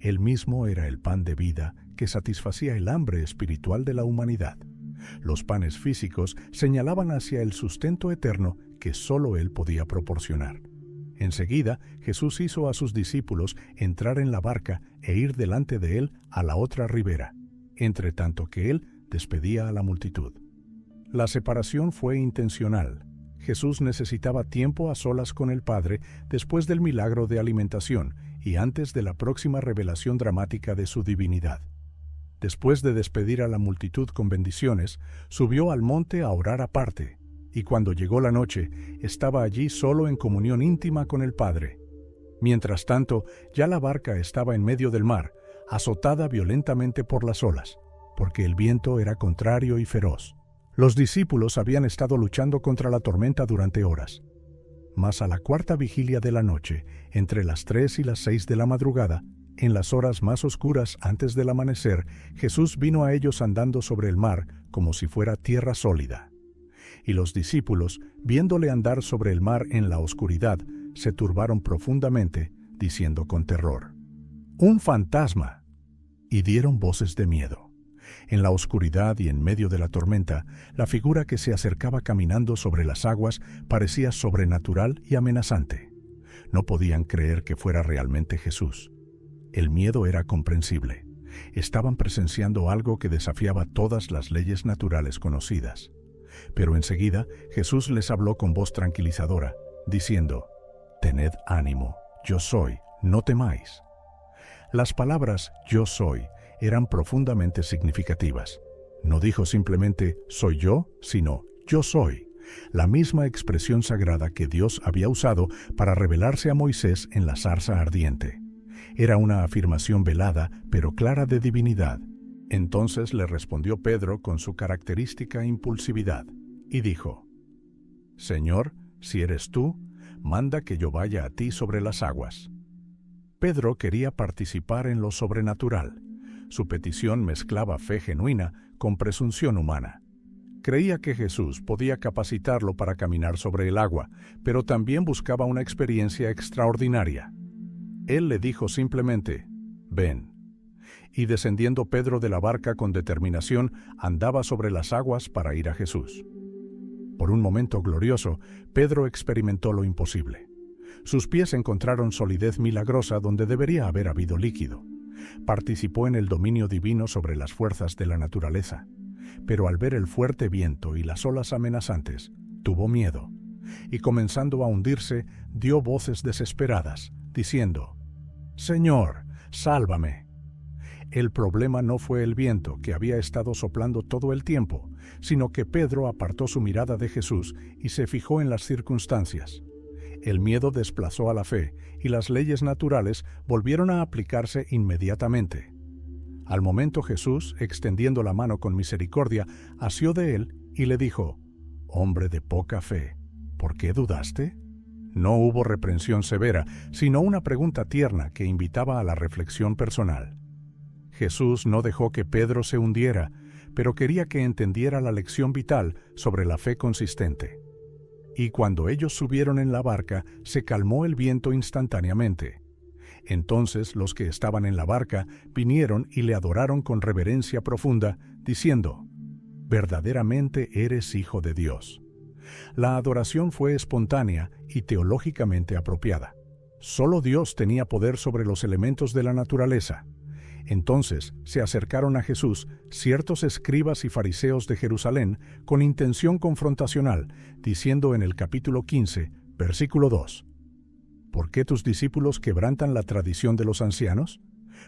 Él mismo era el pan de vida que satisfacía el hambre espiritual de la humanidad. Los panes físicos señalaban hacia el sustento eterno que solo Él podía proporcionar. Enseguida, Jesús hizo a sus discípulos entrar en la barca e ir delante de él a la otra ribera, entre tanto que él despedía a la multitud. La separación fue intencional. Jesús necesitaba tiempo a solas con el Padre después del milagro de alimentación y antes de la próxima revelación dramática de su divinidad. Después de despedir a la multitud con bendiciones, subió al monte a orar aparte, y cuando llegó la noche, estaba allí solo en comunión íntima con el Padre. Mientras tanto, ya la barca estaba en medio del mar, azotada violentamente por las olas, porque el viento era contrario y feroz. Los discípulos habían estado luchando contra la tormenta durante horas. Mas a la cuarta vigilia de la noche, entre las 3 y las 6 de la madrugada, en las horas más oscuras antes del amanecer, Jesús vino a ellos andando sobre el mar como si fuera tierra sólida. Y los discípulos, viéndole andar sobre el mar en la oscuridad, se turbaron profundamente, diciendo con terror: «¡Un fantasma!» y dieron voces de miedo. En la oscuridad y en medio de la tormenta, la figura que se acercaba caminando sobre las aguas parecía sobrenatural y amenazante. No podían creer que fuera realmente Jesús. El miedo era comprensible. Estaban presenciando algo que desafiaba todas las leyes naturales conocidas. Pero enseguida Jesús les habló con voz tranquilizadora, diciendo: «Tened ánimo, yo soy, no temáis». Las palabras «yo soy» eran profundamente significativas. No dijo simplemente «soy yo», sino «yo soy», la misma expresión sagrada que Dios había usado para revelarse a Moisés en la zarza ardiente. Era una afirmación velada, pero clara de divinidad. Entonces le respondió Pedro con su característica impulsividad, y dijo: «Señor, si eres tú, manda que yo vaya a ti sobre las aguas». Pedro quería participar en lo sobrenatural. Su petición mezclaba fe genuina con presunción humana. Creía que Jesús podía capacitarlo para caminar sobre el agua, pero también buscaba una experiencia extraordinaria. Él le dijo simplemente: «Ven». Y descendiendo Pedro de la barca con determinación, andaba sobre las aguas para ir a Jesús. Por un momento glorioso, Pedro experimentó lo imposible. Sus pies encontraron solidez milagrosa donde debería haber habido líquido. Participó en el dominio divino sobre las fuerzas de la naturaleza. Pero al ver el fuerte viento y las olas amenazantes, tuvo miedo. Y comenzando a hundirse, dio voces desesperadas, diciendo: «Señor, sálvame». El problema no fue el viento que había estado soplando todo el tiempo, sino que Pedro apartó su mirada de Jesús y se fijó en las circunstancias. El miedo desplazó a la fe y las leyes naturales volvieron a aplicarse inmediatamente. Al momento Jesús, extendiendo la mano con misericordia, asió de él y le dijo: «Hombre de poca fe, ¿por qué dudaste?». No hubo reprensión severa, sino una pregunta tierna que invitaba a la reflexión personal. Jesús no dejó que Pedro se hundiera, pero quería que entendiera la lección vital sobre la fe consistente. Y cuando ellos subieron en la barca, se calmó el viento instantáneamente. Entonces los que estaban en la barca vinieron y le adoraron con reverencia profunda, diciendo: «Verdaderamente eres Hijo de Dios». La adoración fue espontánea y teológicamente apropiada. Solo Dios tenía poder sobre los elementos de la naturaleza. Entonces se acercaron a Jesús ciertos escribas y fariseos de Jerusalén con intención confrontacional, diciendo en el capítulo 15, versículo 2: «¿Por qué tus discípulos quebrantan la tradición de los ancianos?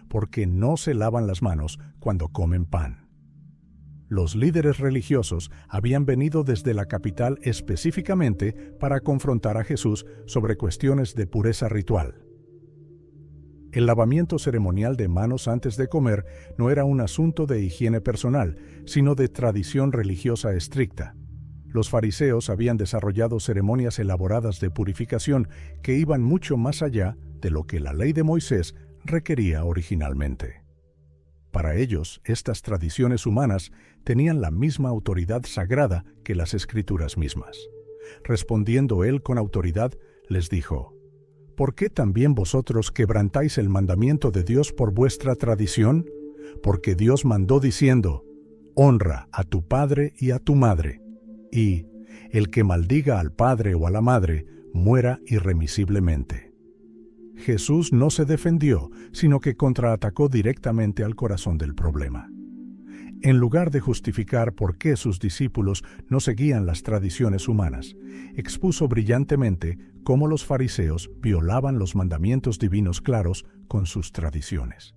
Porque no se lavan las manos cuando comen pan». Los líderes religiosos habían venido desde la capital específicamente para confrontar a Jesús sobre cuestiones de pureza ritual. El lavamiento ceremonial de manos antes de comer no era un asunto de higiene personal, sino de tradición religiosa estricta. Los fariseos habían desarrollado ceremonias elaboradas de purificación que iban mucho más allá de lo que la ley de Moisés requería originalmente. Para ellos, estas tradiciones humanas tenían la misma autoridad sagrada que las Escrituras mismas. Respondiendo él con autoridad, les dijo: «¿Por qué también vosotros quebrantáis el mandamiento de Dios por vuestra tradición? Porque Dios mandó diciendo: honra a tu padre y a tu madre. Y el que maldiga al padre o a la madre, muera irremisiblemente. Jesús no se defendió, sino que contraatacó directamente al corazón del problema. En lugar de justificar por qué sus discípulos no seguían las tradiciones humanas, expuso brillantemente cómo los fariseos violaban los mandamientos divinos claros con sus tradiciones.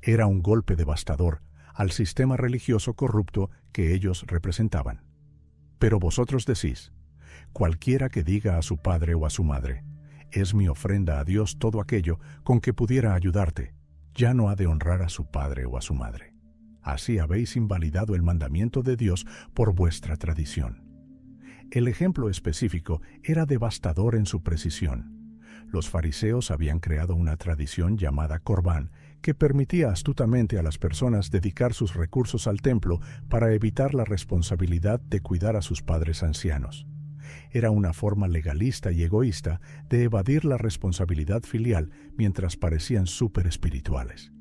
Era un golpe devastador al sistema religioso corrupto que ellos representaban. Pero vosotros decís, cualquiera que diga a su padre o a su madre, es mi ofrenda a Dios todo aquello con que pudiera ayudarte, ya no ha de honrar a su padre o a su madre. Así habéis invalidado el mandamiento de Dios por vuestra tradición. El ejemplo específico era devastador en su precisión. Los fariseos habían creado una tradición llamada Corbán, que permitía astutamente a las personas dedicar sus recursos al templo para evitar la responsabilidad de cuidar a sus padres ancianos. Era una forma legalista y egoísta de evadir la responsabilidad filial mientras parecían superespirituales.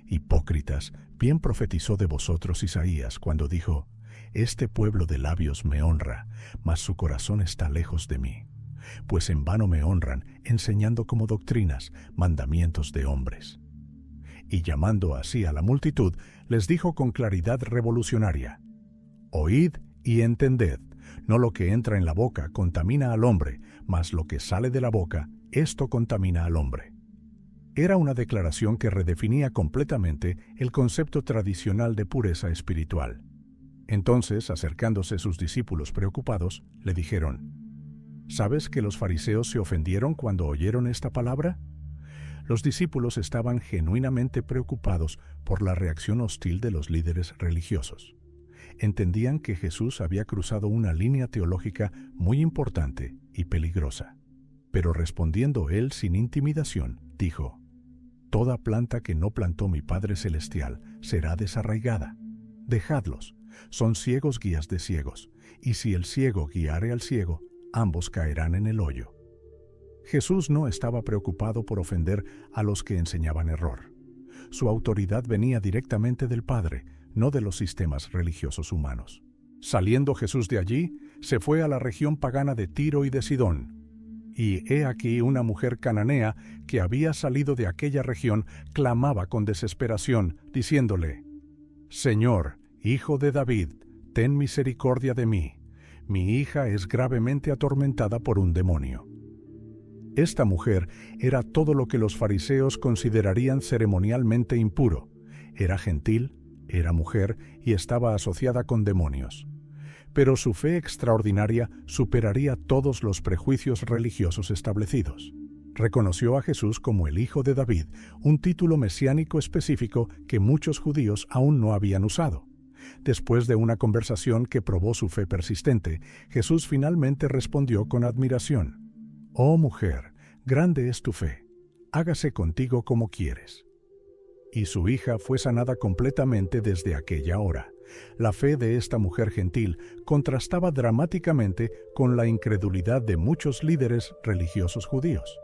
Hipócritas, bien profetizó de vosotros Isaías cuando dijo, «Este pueblo de labios me honra, mas su corazón está lejos de mí, pues en vano me honran, enseñando como doctrinas mandamientos de hombres». Y llamando así a la multitud, les dijo con claridad revolucionaria, «Oíd y entended, no lo que entra en la boca contamina al hombre, mas lo que sale de la boca, esto contamina al hombre». Era una declaración que redefinía completamente el concepto tradicional de pureza espiritual. Entonces, acercándose sus discípulos preocupados, le dijeron, ¿sabes que los fariseos se ofendieron cuando oyeron esta palabra? Los discípulos estaban genuinamente preocupados por la reacción hostil de los líderes religiosos. Entendían que Jesús había cruzado una línea teológica muy importante y peligrosa. Pero respondiendo él sin intimidación, dijo, «Toda planta que no plantó mi Padre Celestial será desarraigada. Dejadlos, son ciegos guías de ciegos, y si el ciego guiare al ciego, ambos caerán en el hoyo». Jesús no estaba preocupado por ofender a los que enseñaban error. Su autoridad venía directamente del Padre, no de los sistemas religiosos humanos. Saliendo Jesús de allí, se fue a la región pagana de Tiro y de Sidón. Y he aquí una mujer cananea que había salido de aquella región clamaba con desesperación, diciéndole, «Señor, Hijo de David, ten misericordia de mí. Mi hija es gravemente atormentada por un demonio». Esta mujer era todo lo que los fariseos considerarían ceremonialmente impuro. Era gentil, era mujer y estaba asociada con demonios. Pero su fe extraordinaria superaría todos los prejuicios religiosos establecidos. Reconoció a Jesús como el Hijo de David, un título mesiánico específico que muchos judíos aún no habían usado. Después de una conversación que probó su fe persistente, Jesús finalmente respondió con admiración, «Oh mujer, grande es tu fe, hágase contigo como quieres». Y su hija fue sanada completamente desde aquella hora. La fe de esta mujer gentil contrastaba dramáticamente con la incredulidad de muchos líderes religiosos judíos.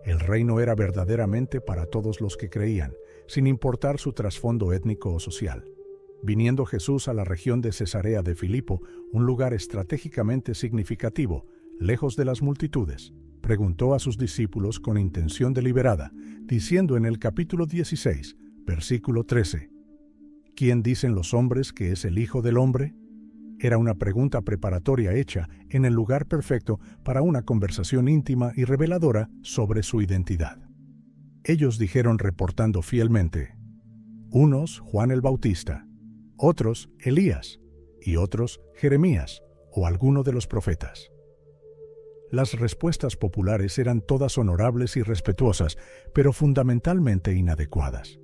El reino era verdaderamente para todos los que creían, sin importar su trasfondo étnico o social. Viniendo Jesús a la región de Cesarea de Filipo, un lugar estratégicamente significativo, lejos de las multitudes, preguntó a sus discípulos con intención deliberada, diciendo en el capítulo 16, versículo 13, ¿quién dicen los hombres que es el Hijo del Hombre? Era una pregunta preparatoria hecha en el lugar perfecto para una conversación íntima y reveladora sobre su identidad. Ellos dijeron reportando fielmente, unos Juan el Bautista, otros Elías, y otros Jeremías o alguno de los profetas. Las respuestas populares eran todas honorables y respetuosas, pero fundamentalmente inadecuadas.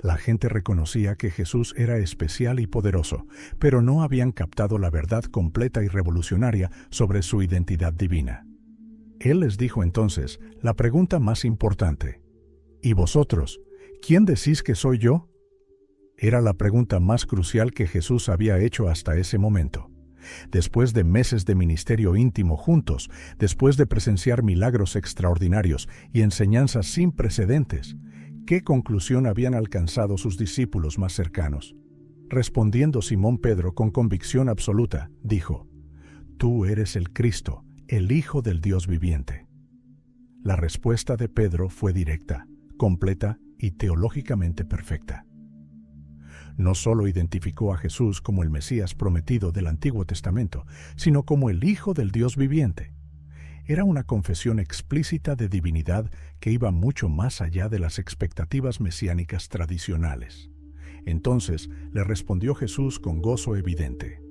La gente reconocía que Jesús era especial y poderoso, pero no habían captado la verdad completa y revolucionaria sobre su identidad divina. Él les dijo entonces la pregunta más importante, ¿y vosotros, quién decís que soy yo? Era la pregunta más crucial que Jesús había hecho hasta ese momento. Después de meses de ministerio íntimo juntos, después de presenciar milagros extraordinarios y enseñanzas sin precedentes, ¿qué conclusión habían alcanzado sus discípulos más cercanos? Respondiendo Simón Pedro con convicción absoluta, dijo, «Tú eres el Cristo, el Hijo del Dios viviente. La respuesta de Pedro fue directa, completa y teológicamente perfecta. No solo identificó a Jesús como el Mesías prometido del Antiguo Testamento, sino como el Hijo del Dios viviente. Era una confesión explícita de divinidad que iba mucho más allá de las expectativas mesiánicas tradicionales. Entonces le respondió Jesús con gozo evidente: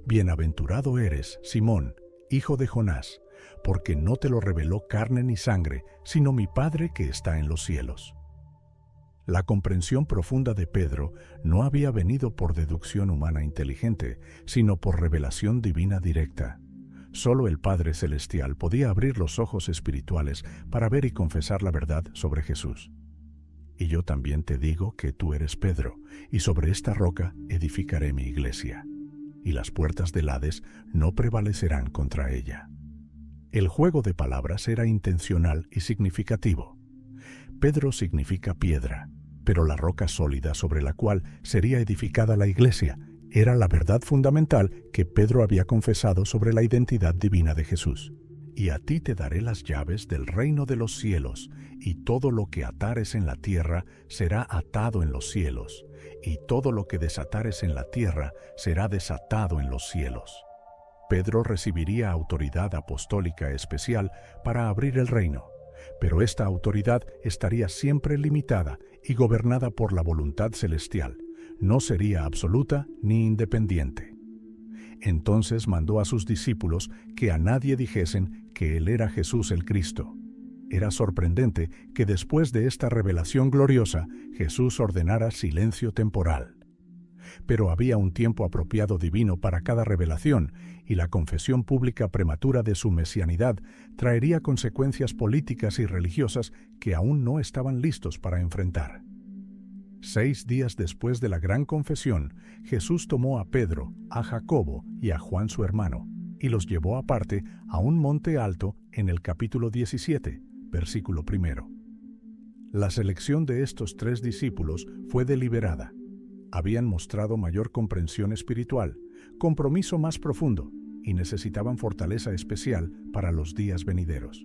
«Bienaventurado eres, Simón, hijo de Jonás, porque no te lo reveló carne ni sangre, sino mi Padre que está en los cielos». La comprensión profunda de Pedro no había venido por deducción humana inteligente, sino por revelación divina directa. Solo el Padre Celestial podía abrir los ojos espirituales para ver y confesar la verdad sobre Jesús. «Y yo también te digo que tú eres Pedro, y sobre esta roca edificaré mi iglesia, y las puertas del Hades no prevalecerán contra ella». El juego de palabras era intencional y significativo. Pedro significa piedra, pero la roca sólida sobre la cual sería edificada la iglesia era la verdad fundamental que Pedro había confesado sobre la identidad divina de Jesús. «Y a ti te daré las llaves del reino de los cielos, y todo lo que atares en la tierra será atado en los cielos, y todo lo que desatares en la tierra será desatado en los cielos». Pedro recibiría autoridad apostólica especial para abrir el reino, pero esta autoridad estaría siempre limitada y gobernada por la voluntad celestial. No sería absoluta ni independiente. Entonces mandó a sus discípulos que a nadie dijesen que él era Jesús el Cristo. Era sorprendente que después de esta revelación gloriosa, Jesús ordenara silencio temporal. Pero había un tiempo apropiado divino para cada revelación, y la confesión pública prematura de su mesianidad traería consecuencias políticas y religiosas que aún no estaban listos para enfrentar. 6 días después de la gran confesión, Jesús tomó a Pedro, a Jacobo y a Juan su hermano, y los llevó aparte a un monte alto en el capítulo 17, versículo 1. La selección de estos 3 discípulos fue deliberada. Habían mostrado mayor comprensión espiritual, compromiso más profundo, y necesitaban fortaleza especial para los días venideros.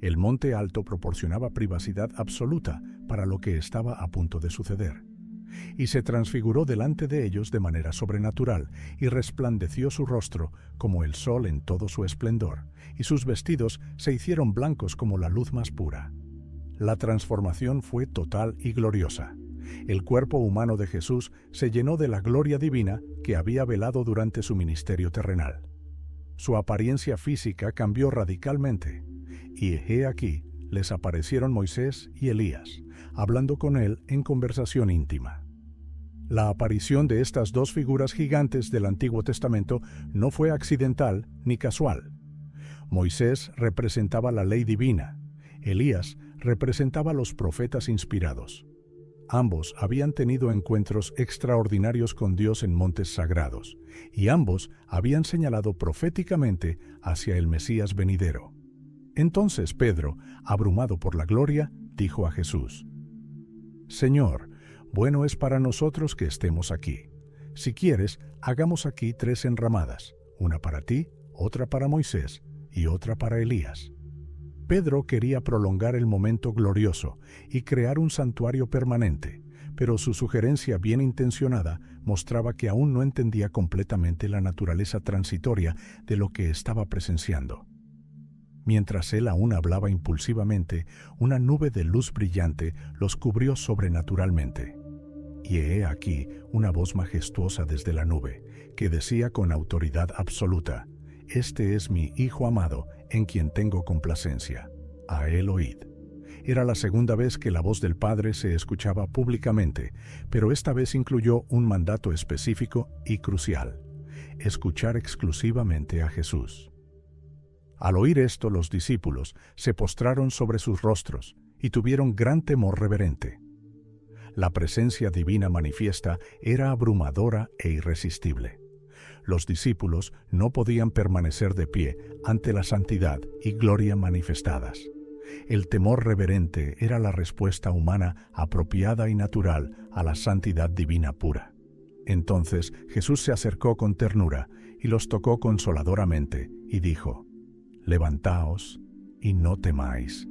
El monte alto proporcionaba privacidad absoluta para lo que estaba a punto de suceder. Y se transfiguró delante de ellos de manera sobrenatural, y resplandeció su rostro como el sol en todo su esplendor, y sus vestidos se hicieron blancos como la luz más pura. La transformación fue total y gloriosa. El cuerpo humano de Jesús se llenó de la gloria divina que había velado durante su ministerio terrenal. Su apariencia física cambió radicalmente, y he aquí les aparecieron Moisés y Elías, hablando con él en conversación íntima. La aparición de estas 2 figuras gigantes del Antiguo Testamento no fue accidental ni casual. Moisés representaba la ley divina, Elías representaba los profetas inspirados. Ambos habían tenido encuentros extraordinarios con Dios en montes sagrados, y ambos habían señalado proféticamente hacia el Mesías venidero. Entonces Pedro, abrumado por la gloria, dijo a Jesús: «Señor, bueno es para nosotros que estemos aquí. Si quieres, hagamos aquí 3 enramadas, una para ti, otra para Moisés y otra para Elías». Pedro quería prolongar el momento glorioso y crear un santuario permanente, pero su sugerencia bien intencionada mostraba que aún no entendía completamente la naturaleza transitoria de lo que estaba presenciando. Mientras él aún hablaba impulsivamente, una nube de luz brillante los cubrió sobrenaturalmente. Y he aquí una voz majestuosa desde la nube, que decía con autoridad absoluta: «Este es mi Hijo amado, en quien tengo complacencia. A él oíd». Era la segunda vez que la voz del Padre se escuchaba públicamente, pero esta vez incluyó un mandato específico y crucial: escuchar exclusivamente a Jesús. Al oír esto, los discípulos se postraron sobre sus rostros y tuvieron gran temor reverente. La presencia divina manifiesta era abrumadora e irresistible. Los discípulos no podían permanecer de pie ante la santidad y gloria manifestadas. El temor reverente era la respuesta humana apropiada y natural a la santidad divina pura. Entonces Jesús se acercó con ternura y los tocó consoladoramente y dijo: levantaos y no temáis.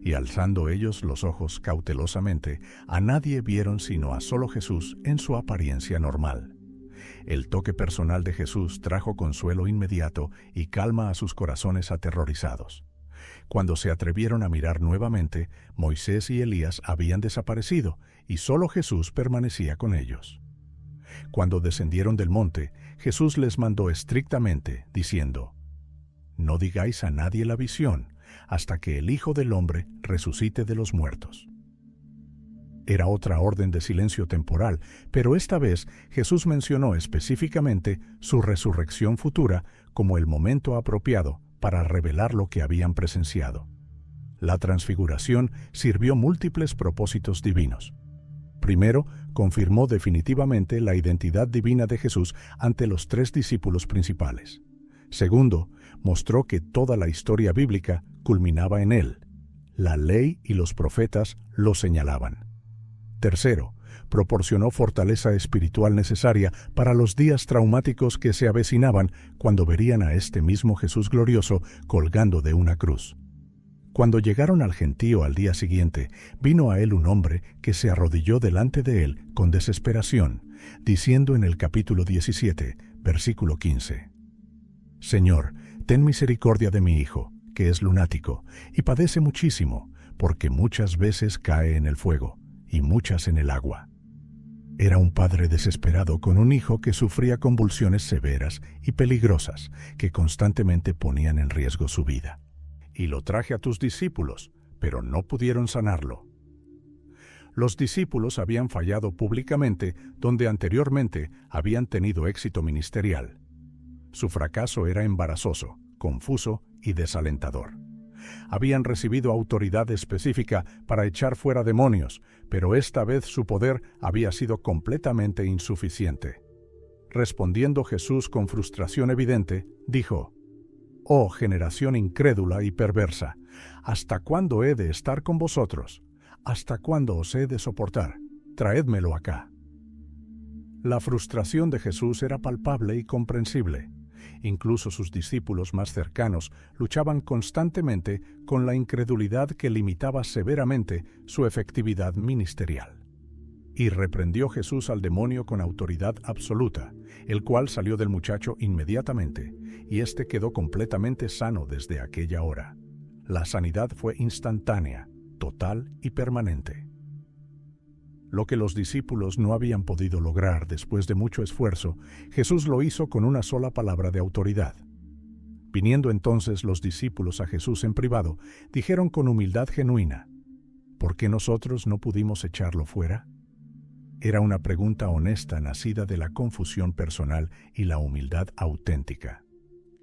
Y alzando ellos los ojos cautelosamente, a nadie vieron sino a solo Jesús en su apariencia normal. El toque personal de Jesús trajo consuelo inmediato y calma a sus corazones aterrorizados. Cuando se atrevieron a mirar nuevamente, Moisés y Elías habían desaparecido y solo Jesús permanecía con ellos. Cuando descendieron del monte, Jesús les mandó estrictamente, diciendo: «No digáis a nadie la visión, hasta que el Hijo del Hombre resucite de los muertos». Era otra orden de silencio temporal, pero esta vez Jesús mencionó específicamente su resurrección futura como el momento apropiado para revelar lo que habían presenciado. La transfiguración sirvió múltiples propósitos divinos. Primero, confirmó definitivamente la identidad divina de Jesús ante los 3 discípulos principales. Segundo, mostró que toda la historia bíblica culminaba en él. La ley y los profetas lo señalaban. Tercero, proporcionó fortaleza espiritual necesaria para los días traumáticos que se avecinaban cuando verían a este mismo Jesús glorioso colgando de una cruz. Cuando llegaron al gentío al día siguiente, vino a él un hombre que se arrodilló delante de él con desesperación, diciendo en el capítulo 17, versículo 15: «Señor, ten misericordia de mi hijo, que es lunático, y padece muchísimo, porque muchas veces cae en el fuego, y muchas en el agua». Era un padre desesperado con un hijo que sufría convulsiones severas y peligrosas que constantemente ponían en riesgo su vida. «Y lo traje a tus discípulos, pero no pudieron sanarlo». Los discípulos habían fallado públicamente donde anteriormente habían tenido éxito ministerial. Su fracaso era embarazoso, confuso y desalentador. Habían recibido autoridad específica para echar fuera demonios, pero esta vez su poder había sido completamente insuficiente. Respondiendo Jesús con frustración evidente, dijo: «Oh generación incrédula y perversa, ¿hasta cuándo he de estar con vosotros? ¿Hasta cuándo os he de soportar? Traédmelo acá». La frustración de Jesús era palpable y comprensible. Incluso sus discípulos más cercanos luchaban constantemente con la incredulidad que limitaba severamente su efectividad ministerial. Y reprendió Jesús al demonio con autoridad absoluta, el cual salió del muchacho inmediatamente, y éste quedó completamente sano desde aquella hora. La sanidad fue instantánea, total y permanente. Lo que los discípulos no habían podido lograr después de mucho esfuerzo, Jesús lo hizo con una sola palabra de autoridad. Viniendo entonces los discípulos a Jesús en privado, dijeron con humildad genuina: «¿Por qué nosotros no pudimos echarlo fuera?». Era una pregunta honesta nacida de la confusión personal y la humildad auténtica.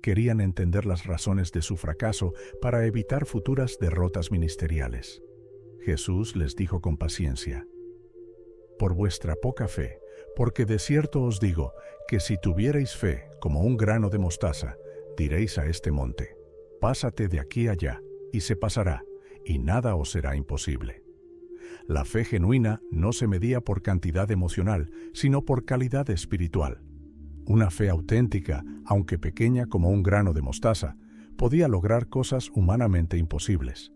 Querían entender las razones de su fracaso para evitar futuras derrotas ministeriales. Jesús les dijo con paciencia: «Por vuestra poca fe, porque de cierto os digo que si tuvierais fe como un grano de mostaza, diréis a este monte: pásate de aquí allá, y se pasará, y nada os será imposible». La fe genuina no se medía por cantidad emocional, sino por calidad espiritual. Una fe auténtica, aunque pequeña como un grano de mostaza, podía lograr cosas humanamente imposibles.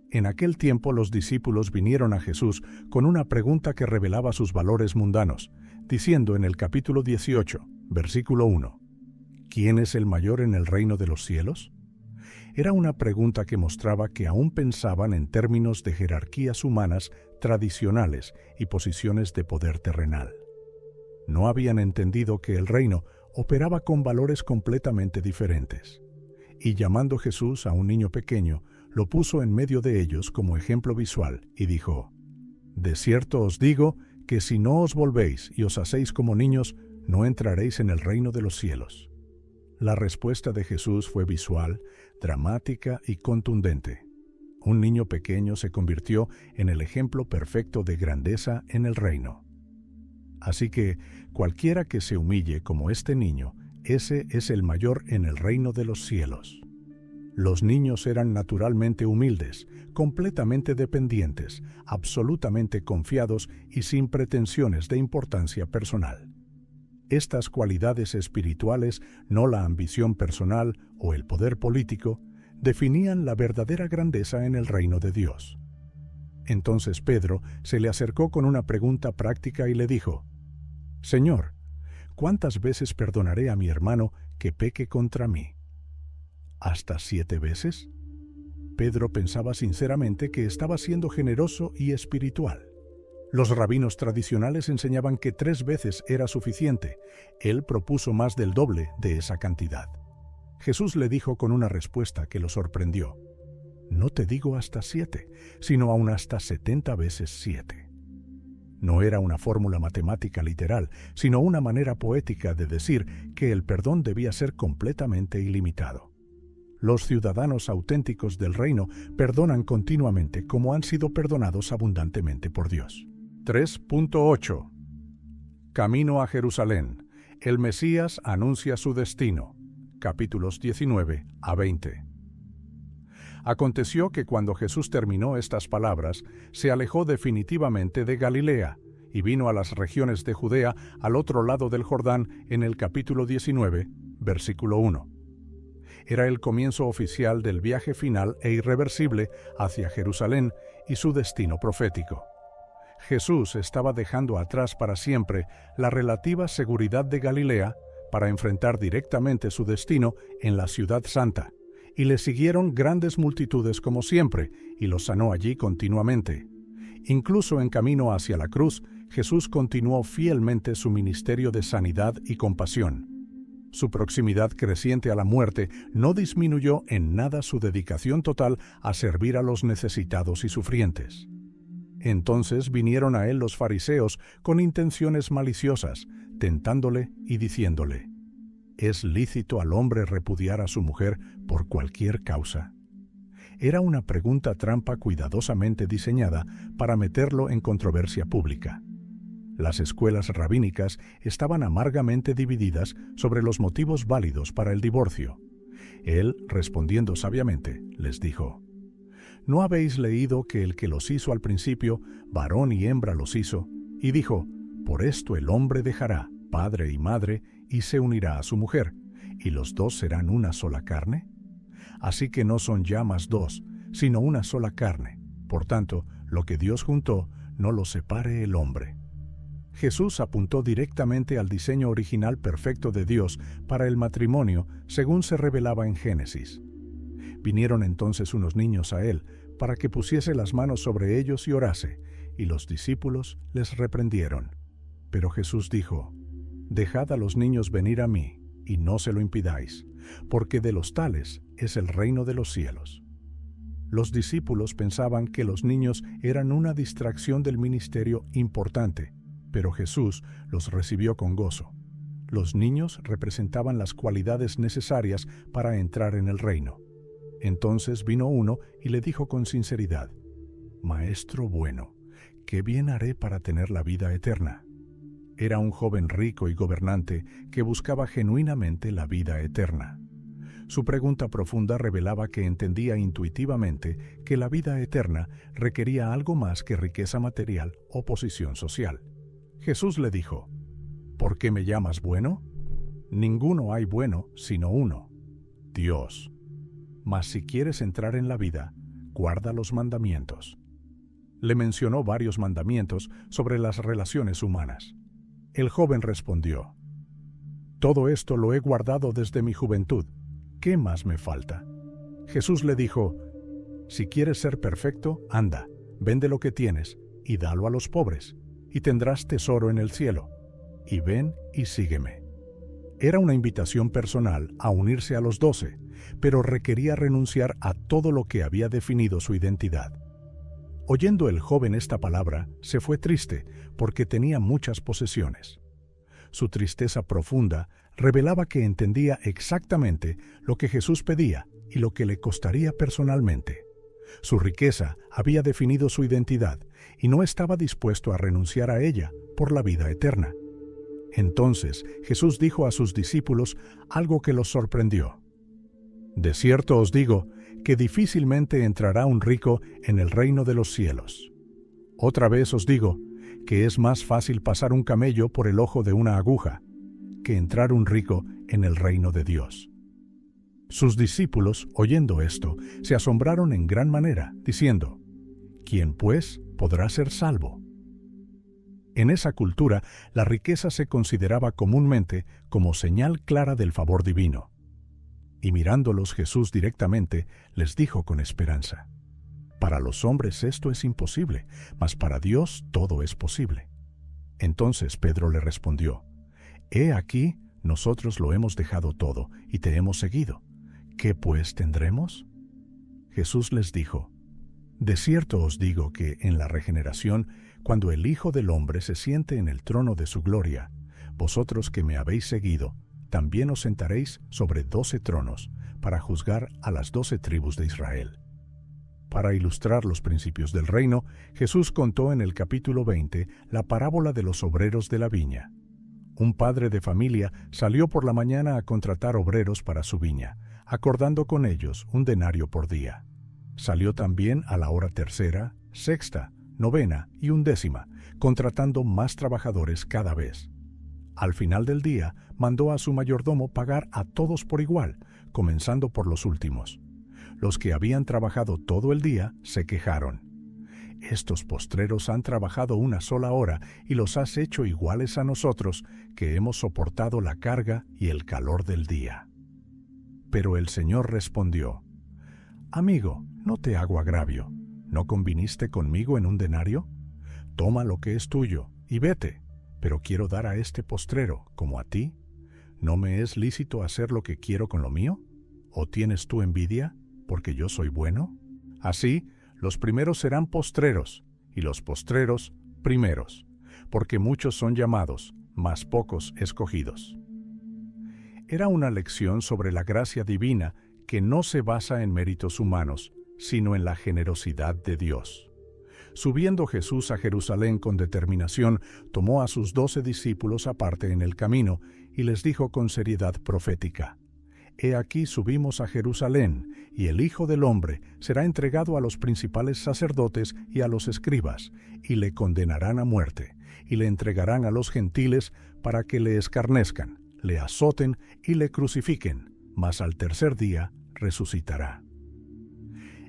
En aquel tiempo los discípulos vinieron a Jesús con una pregunta que revelaba sus valores mundanos, diciendo en el capítulo 18, versículo 1, ¿quién es el mayor en el reino de los cielos? Era una pregunta que mostraba que aún pensaban en términos de jerarquías humanas tradicionales y posiciones de poder terrenal. No habían entendido que el reino operaba con valores completamente diferentes. Y llamando Jesús a un niño pequeño, lo puso en medio de ellos como ejemplo visual y dijo: «De cierto os digo que si no os volvéis y os hacéis como niños, no entraréis en el reino de los cielos». La respuesta de Jesús fue visual, dramática y contundente. Un niño pequeño se convirtió en el ejemplo perfecto de grandeza en el reino. Así que cualquiera que se humille como este niño, ese es el mayor en el reino de los cielos. Los niños eran naturalmente humildes, completamente dependientes, absolutamente confiados y sin pretensiones de importancia personal. Estas cualidades espirituales, no la ambición personal o el poder político, definían la verdadera grandeza en el reino de Dios. Entonces Pedro se le acercó con una pregunta práctica y le dijo: «Señor, ¿cuántas veces perdonaré a mi hermano que peque contra mí? ¿Hasta 7 veces?» Pedro pensaba sinceramente que estaba siendo generoso y espiritual. Los rabinos tradicionales enseñaban que 3 veces era suficiente. Él propuso más del doble de esa cantidad. Jesús le dijo con una respuesta que lo sorprendió: «No te digo hasta 7, sino aún hasta 70 veces 7». No era una fórmula matemática literal, sino una manera poética de decir que el perdón debía ser completamente ilimitado. Los ciudadanos auténticos del reino perdonan continuamente como han sido perdonados abundantemente por Dios. 3.8. Camino a Jerusalén. El Mesías anuncia su destino. Capítulos 19 a 20. Aconteció que cuando Jesús terminó estas palabras, se alejó definitivamente de Galilea y vino a las regiones de Judea al otro lado del Jordán en el capítulo 19, versículo 1. Era el comienzo oficial del viaje final e irreversible hacia Jerusalén y su destino profético. Jesús estaba dejando atrás para siempre la relativa seguridad de Galilea para enfrentar directamente su destino en la ciudad santa, y le siguieron grandes multitudes como siempre, y los sanó allí continuamente. Incluso en camino hacia la cruz, Jesús continuó fielmente su ministerio de sanidad y compasión. Su proximidad creciente a la muerte no disminuyó en nada su dedicación total a servir a los necesitados y sufrientes. Entonces vinieron a él los fariseos con intenciones maliciosas, tentándole y diciéndole: ¿Es lícito al hombre repudiar a su mujer por cualquier causa? Era una pregunta trampa cuidadosamente diseñada para meterlo en controversia pública. Las escuelas rabínicas estaban amargamente divididas sobre los motivos válidos para el divorcio. Él, respondiendo sabiamente, les dijo: ¿No habéis leído que el que los hizo al principio, varón y hembra los hizo? Y dijo: por esto el hombre dejará padre y madre y se unirá a su mujer, y los dos serán una sola carne. Así que no son ya más dos, sino una sola carne. Por tanto, lo que Dios juntó, no lo separe el hombre. Jesús apuntó directamente al diseño original perfecto de Dios para el matrimonio, según se revelaba en Génesis. Vinieron entonces unos niños a él, para que pusiese las manos sobre ellos y orase, y los discípulos les reprendieron. Pero Jesús dijo: dejad a los niños venir a mí, y no se lo impidáis, porque de los tales es el reino de los cielos. Los discípulos pensaban que los niños eran una distracción del ministerio importante, pero Jesús los recibió con gozo. Los niños representaban las cualidades necesarias para entrar en el reino. Entonces vino uno y le dijo con sinceridad: Maestro bueno, ¿qué bien haré para tener la vida eterna? Era un joven rico y gobernante que buscaba genuinamente la vida eterna. Su pregunta profunda revelaba que entendía intuitivamente que la vida eterna requería algo más que riqueza material o posición social. Jesús le dijo: ¿por qué me llamas bueno? Ninguno hay bueno sino uno, Dios. Mas si quieres entrar en la vida, guarda los mandamientos. Le mencionó varios mandamientos sobre las relaciones humanas. El joven respondió: todo esto lo he guardado desde mi juventud. ¿Qué más me falta? Jesús le dijo: si quieres ser perfecto, anda, vende lo que tienes y dalo a los pobres, y tendrás tesoro en el cielo. Y ven y sígueme. Era una invitación personal a unirse a los 12, pero requería renunciar a todo lo que había definido su identidad. Oyendo el joven esta palabra, se fue triste porque tenía muchas posesiones. Su tristeza profunda revelaba que entendía exactamente lo que Jesús pedía y lo que le costaría personalmente. Su riqueza había definido su identidad y no estaba dispuesto a renunciar a ella por la vida eterna. Entonces Jesús dijo a sus discípulos algo que los sorprendió: de cierto os digo que difícilmente entrará un rico en el reino de los cielos. Otra vez os digo que es más fácil pasar un camello por el ojo de una aguja que entrar un rico en el reino de Dios. Sus discípulos, oyendo esto, se asombraron en gran manera, diciendo: ¿Quién, pues, podrá ser salvo? En esa cultura, la riqueza se consideraba comúnmente como señal clara del favor divino. Y mirándolos Jesús directamente, les dijo con esperanza: Para los hombres esto es imposible, mas para Dios todo es posible. Entonces Pedro le respondió: He aquí, nosotros lo hemos dejado todo, y te hemos seguido. ¿Qué pues tendremos? Jesús les dijo: De cierto os digo que en la regeneración, cuando el Hijo del Hombre se siente en el trono de su gloria, vosotros que me habéis seguido, también os sentaréis sobre 12 tronos, para juzgar a las 12 tribus de Israel. Para ilustrar los principios del reino, Jesús contó en el capítulo 20 la parábola de los obreros de la viña. Un padre de familia salió por la mañana a contratar obreros para su viña, acordando con ellos un denario por día. Salió también a la hora tercera, sexta, novena y 11ª, contratando más trabajadores cada vez. Al final del día, mandó a su mayordomo pagar a todos por igual, comenzando por los últimos. Los que habían trabajado todo el día se quejaron: Estos postreros han trabajado una sola hora y los has hecho iguales a nosotros, que hemos soportado la carga y el calor del día. Pero el Señor respondió: Amigo, no te hago agravio. ¿No conviniste conmigo en un denario? Toma lo que es tuyo y vete. Pero quiero dar a este postrero, como a ti. ¿No me es lícito hacer lo que quiero con lo mío? ¿O tienes tú envidia, porque yo soy bueno? Así, los primeros serán postreros, y los postreros primeros, porque muchos son llamados, mas pocos escogidos. Era una lección sobre la gracia divina que no se basa en méritos humanos, sino en la generosidad de Dios. Subiendo Jesús a Jerusalén con determinación, tomó a sus 12 discípulos aparte en el camino y les dijo con seriedad profética: He aquí subimos a Jerusalén, y el Hijo del Hombre será entregado a los principales sacerdotes y a los escribas, y le condenarán a muerte, y le entregarán a los gentiles para que le escarnezcan, le azoten y le crucifiquen, mas al tercer día resucitará.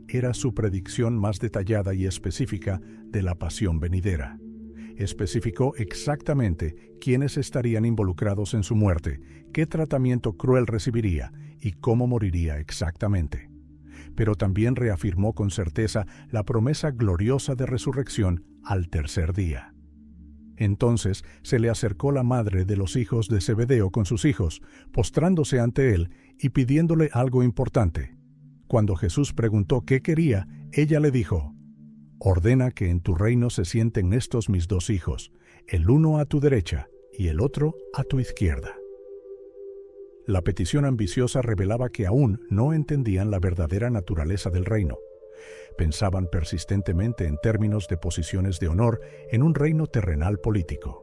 Era su predicción más detallada y específica de la pasión venidera. Especificó exactamente quiénes estarían involucrados en su muerte, qué tratamiento cruel recibiría y cómo moriría exactamente. Pero también reafirmó con certeza la promesa gloriosa de resurrección al tercer día. Entonces se le acercó la madre de los hijos de Zebedeo con sus hijos, postrándose ante él y pidiéndole algo importante. Cuando Jesús preguntó qué quería, ella le dijo: Ordena que en tu reino se sienten estos mis 2 hijos, el uno a tu derecha y el otro a tu izquierda. La petición ambiciosa revelaba que aún no entendían la verdadera naturaleza del reino. Pensaban persistentemente en términos de posiciones de honor en un reino terrenal político.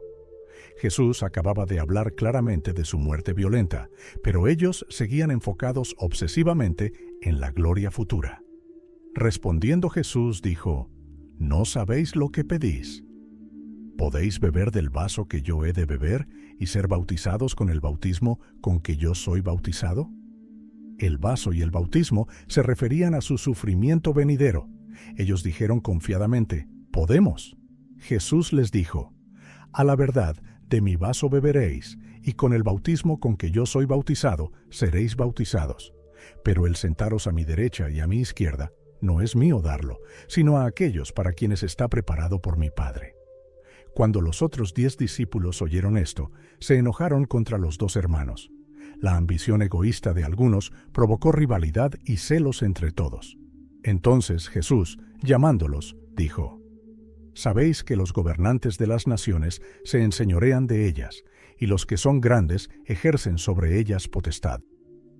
Jesús acababa de hablar claramente de su muerte violenta, pero ellos seguían enfocados obsesivamente en la gloria futura. Respondiendo Jesús dijo: ¿No sabéis lo que pedís? ¿Podéis beber del vaso que yo he de beber y ser bautizados con el bautismo con que yo soy bautizado? El vaso y el bautismo se referían a su sufrimiento venidero. Ellos dijeron confiadamente: «Podemos». Jesús les dijo: «A la verdad, de mi vaso beberéis, y con el bautismo con que yo soy bautizado, seréis bautizados. Pero el sentaros a mi derecha y a mi izquierda, no es mío darlo, sino a aquellos para quienes está preparado por mi Padre». Cuando los otros 10 discípulos oyeron esto, se enojaron contra los 2 hermanos. La ambición egoísta de algunos provocó rivalidad y celos entre todos. Entonces Jesús, llamándolos, dijo: «Sabéis que los gobernantes de las naciones se enseñorean de ellas, y los que son grandes ejercen sobre ellas potestad.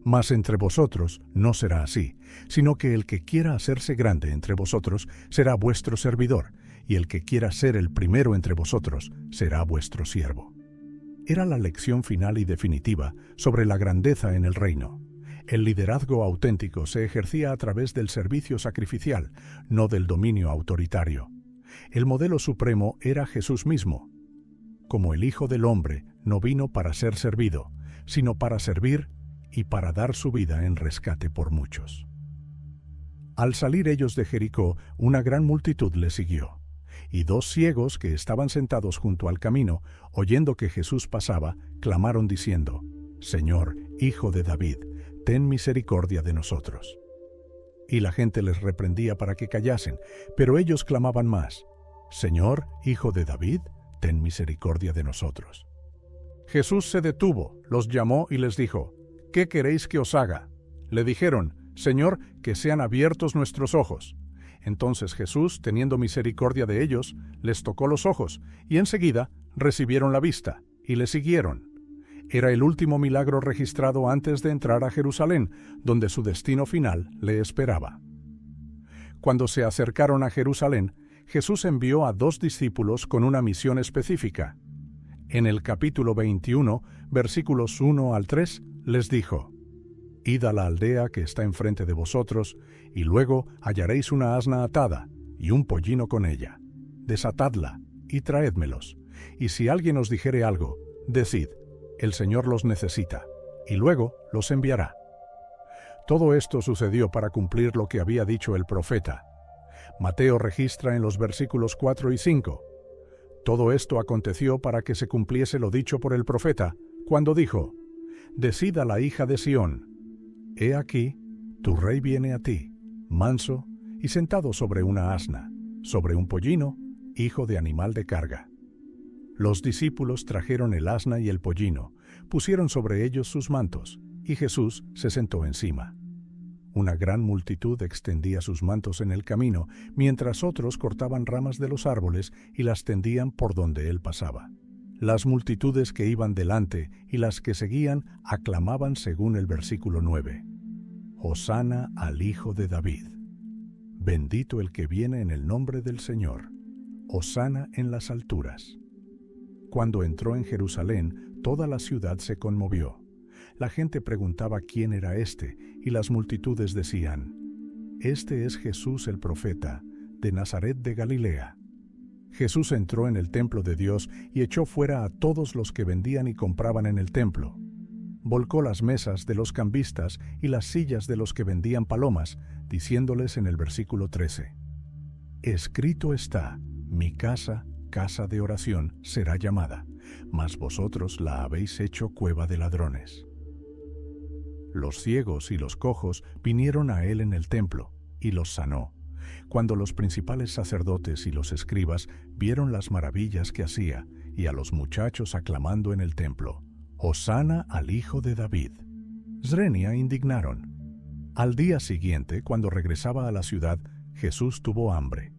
Mas entre vosotros no será así, sino que el que quiera hacerse grande entre vosotros será vuestro servidor, y el que quiera ser el primero entre vosotros será vuestro siervo». Era la lección final y definitiva sobre la grandeza en el reino. El liderazgo auténtico se ejercía a través del servicio sacrificial, no del dominio autoritario. El modelo supremo era Jesús mismo. Como el Hijo del Hombre no vino para ser servido, sino para servir y para dar su vida en rescate por muchos. Al salir ellos de Jericó, una gran multitud le siguió, y dos ciegos que estaban sentados junto al camino, oyendo que Jesús pasaba, clamaron diciendo: «Señor, Hijo de David, ten misericordia de nosotros». Y la gente les reprendía para que callasen, pero ellos clamaban más: «Señor, Hijo de David, ten misericordia de nosotros». Jesús se detuvo, los llamó y les dijo: «¿Qué queréis que os haga?». Le dijeron: «Señor, que sean abiertos nuestros ojos». Entonces Jesús, teniendo misericordia de ellos, les tocó los ojos, y enseguida recibieron la vista, y le siguieron. Era el último milagro registrado antes de entrar a Jerusalén, donde su destino final le esperaba. Cuando se acercaron a Jerusalén, Jesús envió a 2 discípulos con una misión específica. En el capítulo 21, versículos 1 al 3, les dijo: «Id a la aldea que está enfrente de vosotros, y luego hallaréis una asna atada, y un pollino con ella. Desatadla, y traédmelos. Y si alguien os dijere algo, decid: el Señor los necesita, y luego los enviará». Todo esto sucedió para cumplir lo que había dicho el profeta. Mateo registra en los versículos 4 y 5: «Todo esto aconteció para que se cumpliese lo dicho por el profeta, cuando dijo: Decid a la hija de Sión: He aquí, tu rey viene a ti, manso y sentado sobre una asna, sobre un pollino, hijo de animal de carga». Los discípulos trajeron el asna y el pollino, pusieron sobre ellos sus mantos, y Jesús se sentó encima. Una gran multitud extendía sus mantos en el camino, mientras otros cortaban ramas de los árboles y las tendían por donde él pasaba. Las multitudes que iban delante y las que seguían aclamaban según el versículo 9: «Hosana al Hijo de David. Bendito el que viene en el nombre del Señor. Hosana en las alturas». Cuando entró en Jerusalén, toda la ciudad se conmovió. La gente preguntaba quién era este, y las multitudes decían: «Este es Jesús el profeta, de Nazaret de Galilea». Jesús entró en el templo de Dios y echó fuera a todos los que vendían y compraban en el templo. Volcó las mesas de los cambistas y las sillas de los que vendían palomas, diciéndoles en el versículo 13: «Escrito está: mi casa, casa de oración, será llamada, mas vosotros la habéis hecho cueva de ladrones». Los ciegos y los cojos vinieron a él en el templo, y los sanó. Cuando los principales sacerdotes y los escribas vieron las maravillas que hacía, y a los muchachos aclamando en el templo: «Hosana al Hijo de David», Zrenia indignaron. Al día siguiente, cuando regresaba a la ciudad, Jesús tuvo hambre.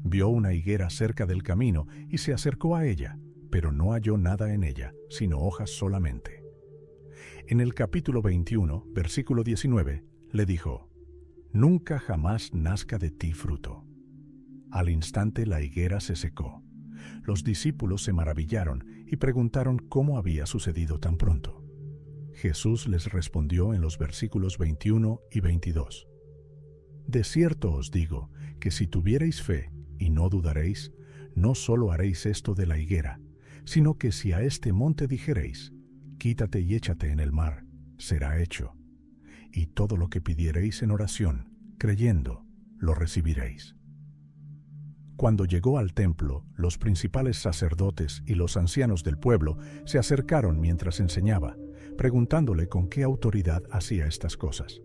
Vio una higuera cerca del camino y se acercó a ella, pero no halló nada en ella, sino hojas solamente. En el capítulo 21, versículo 19, le dijo: «Nunca jamás nazca de ti fruto». Al instante la higuera se secó. Los discípulos se maravillaron y preguntaron cómo había sucedido tan pronto. Jesús les respondió en los versículos 21 y 22: «De cierto os digo que si tuviereis fe y no dudaréis, no solo haréis esto de la higuera, sino que si a este monte dijereis: quítate y échate en el mar, será hecho. Y todo lo que pidiereis en oración, creyendo, lo recibiréis». Cuando llegó al templo, los principales sacerdotes y los ancianos del pueblo se acercaron mientras enseñaba, preguntándole con qué autoridad hacía estas cosas.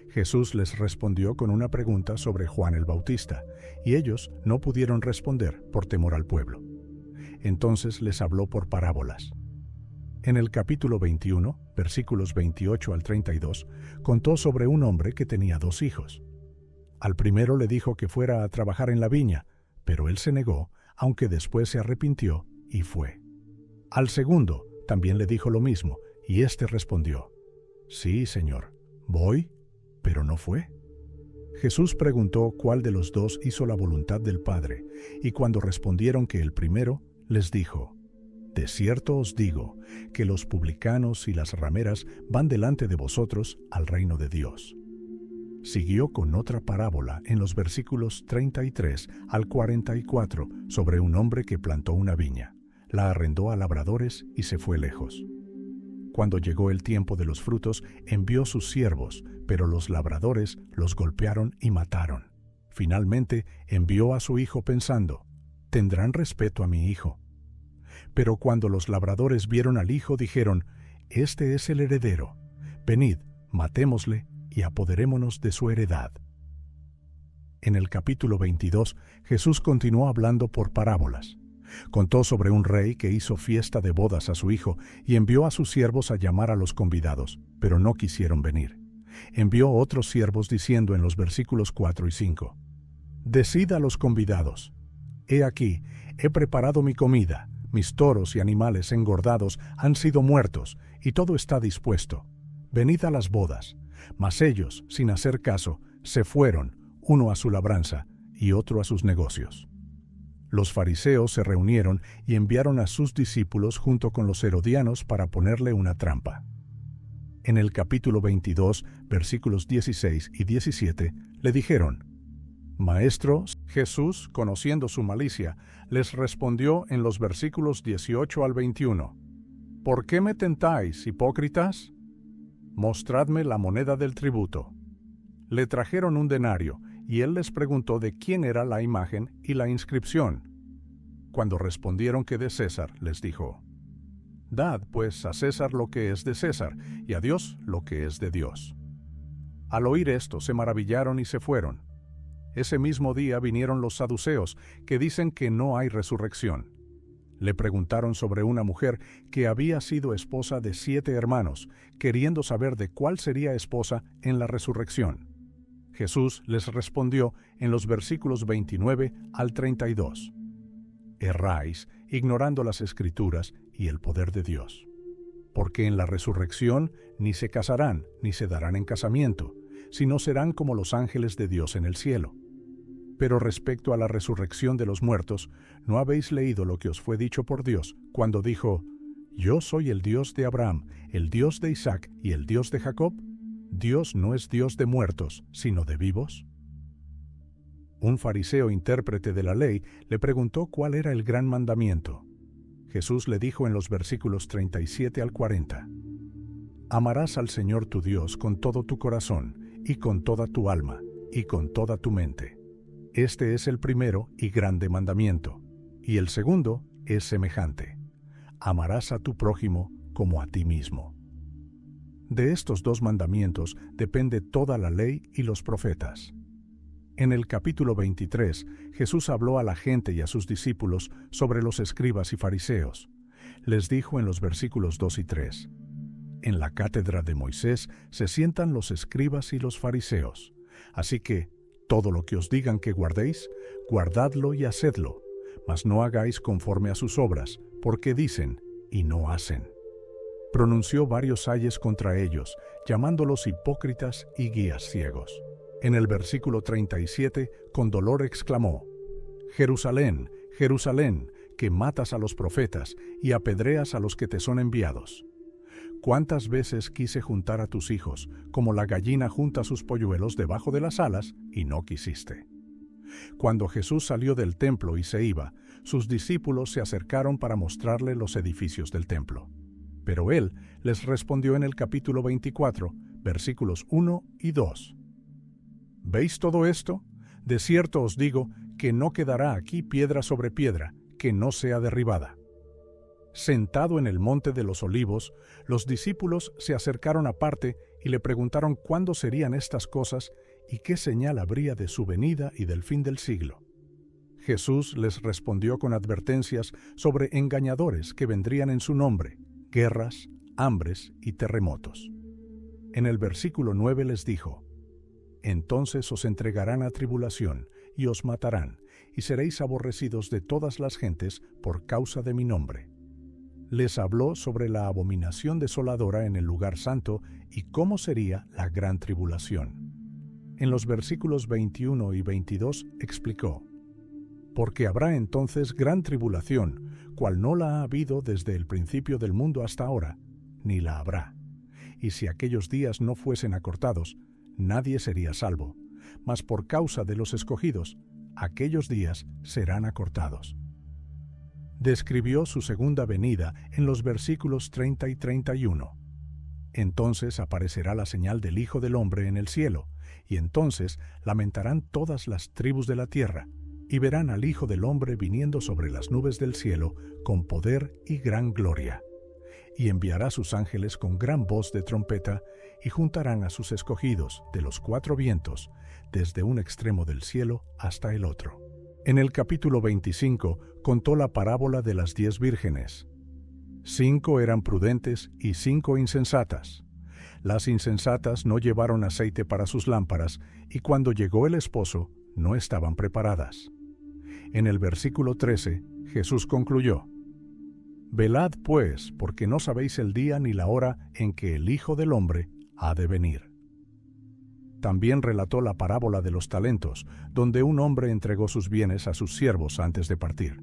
Jesús les respondió con una pregunta sobre Juan el Bautista, y ellos no pudieron responder por temor al pueblo. Entonces les habló por parábolas. En el capítulo 21, versículos 28 al 32, contó sobre un hombre que tenía 2 hijos. Al primero le dijo que fuera a trabajar en la viña, pero él se negó, aunque después se arrepintió y fue. Al segundo también le dijo lo mismo, y éste respondió: «Sí, Señor, voy», pero no fue. Jesús preguntó cuál de los 2 hizo la voluntad del Padre, y cuando respondieron que el primero, les dijo: «De cierto os digo que los publicanos y las rameras van delante de vosotros al reino de Dios». Siguió con otra parábola en los versículos 33 al 44 sobre un hombre que plantó una viña, la arrendó a labradores y se fue lejos. Cuando llegó el tiempo de los frutos, envió sus siervos, pero los labradores los golpearon y mataron. Finalmente envió a su hijo pensando, «Tendrán respeto a mi hijo». Pero cuando los labradores vieron al hijo, dijeron, «Este es el heredero. Venid, matémosle y apoderémonos de su heredad». En el capítulo 22, Jesús continuó hablando por parábolas. Contó sobre un rey que hizo fiesta de bodas a su hijo y envió a sus siervos a llamar a los convidados, pero no quisieron venir. Envió otros siervos diciendo en los versículos 4 y 5, «Decid a los convidados, he aquí, he preparado mi comida, mis toros y animales engordados han sido muertos, y todo está dispuesto. Venid a las bodas». Mas ellos, sin hacer caso, se fueron, uno a su labranza y otro a sus negocios. Los fariseos se reunieron y enviaron a sus discípulos junto con los herodianos para ponerle una trampa. En el capítulo 22, versículos 16 y 17, le dijeron, «Maestro». Jesús, conociendo su malicia, les respondió en los versículos 18 al 21, «¿Por qué me tentáis, hipócritas? Mostradme la moneda del tributo». Le trajeron un denario, y él les preguntó de quién era la imagen y la inscripción. Cuando respondieron que de César, les dijo, «Dad, pues, a César lo que es de César, y a Dios lo que es de Dios». Al oír esto, se maravillaron y se fueron. Ese mismo día vinieron los saduceos, que dicen que no hay resurrección. Le preguntaron sobre una mujer que había sido esposa de 7 hermanos, queriendo saber de cuál sería esposa en la resurrección. Jesús les respondió en los versículos 29 al 32. «Erráis, ignorando las Escrituras y el poder de Dios. Porque en la resurrección ni se casarán ni se darán en casamiento, sino serán como los ángeles de Dios en el cielo. Pero respecto a la resurrección de los muertos, ¿no habéis leído lo que os fue dicho por Dios cuando dijo, Yo soy el Dios de Abraham, el Dios de Isaac y el Dios de Jacob? Dios no es Dios de muertos, sino de vivos». Un fariseo intérprete de la ley le preguntó cuál era el gran mandamiento. Jesús le dijo en los versículos 37 al 40, «Amarás al Señor tu Dios con todo tu corazón, y con toda tu alma, y con toda tu mente. Este es el primero y grande mandamiento, y el segundo es semejante. Amarás a tu prójimo como a ti mismo». De estos 2 mandamientos depende toda la ley y los profetas. En el capítulo 23, Jesús habló a la gente y a sus discípulos sobre los escribas y fariseos. Les dijo en los versículos 2 y 3, «En la cátedra de Moisés se sientan los escribas y los fariseos. Así que, todo lo que os digan que guardéis, guardadlo y hacedlo, mas no hagáis conforme a sus obras, porque dicen y no hacen». Pronunció varios ayes contra ellos, llamándolos hipócritas y guías ciegos. En el versículo 37, con dolor exclamó, «Jerusalén, Jerusalén, que matas a los profetas y apedreas a los que te son enviados. ¿Cuántas veces quise juntar a tus hijos, como la gallina junta sus polluelos debajo de las alas, y no quisiste?» Cuando Jesús salió del templo y se iba, sus discípulos se acercaron para mostrarle los edificios del templo. Pero él les respondió en el capítulo 24, versículos 1 y 2. «¿Veis todo esto? De cierto os digo que no quedará aquí piedra sobre piedra que no sea derribada». Sentado en el monte de los Olivos, los discípulos se acercaron aparte y le preguntaron cuándo serían estas cosas y qué señal habría de su venida y del fin del siglo. Jesús les respondió con advertencias sobre engañadores que vendrían en su nombre, guerras, hambres y terremotos. En el versículo 9 les dijo, «Entonces os entregarán a tribulación y os matarán, y seréis aborrecidos de todas las gentes por causa de mi nombre». Les habló sobre la abominación desoladora en el lugar santo y cómo sería la gran tribulación. En los versículos 21 y 22 explicó, «Porque habrá entonces gran tribulación, cual no la ha habido desde el principio del mundo hasta ahora, ni la habrá. Y si aquellos días no fuesen acortados, nadie sería salvo, mas por causa de los escogidos, aquellos días serán acortados». describió su segunda venida en los versículos 30 y 31. Entonces aparecerá la señal del Hijo del Hombre en el cielo, y entonces lamentarán todas las tribus de la tierra, y verán al Hijo del Hombre viniendo sobre las nubes del cielo con poder y gran gloria. Y enviará sus ángeles con gran voz de trompeta, y juntarán a sus escogidos de los cuatro vientos, desde un extremo del cielo hasta el otro. En el capítulo 25 contó la parábola de las 10 vírgenes. 5 eran prudentes y 5 insensatas. Las insensatas no llevaron aceite para sus lámparas, y cuando llegó el esposo, no estaban preparadas. En el versículo 13, Jesús concluyó: Velad pues, porque no sabéis el día ni la hora en que el Hijo del Hombre ha de venir. También relató la parábola de los talentos, donde un hombre entregó sus bienes a sus siervos antes de partir.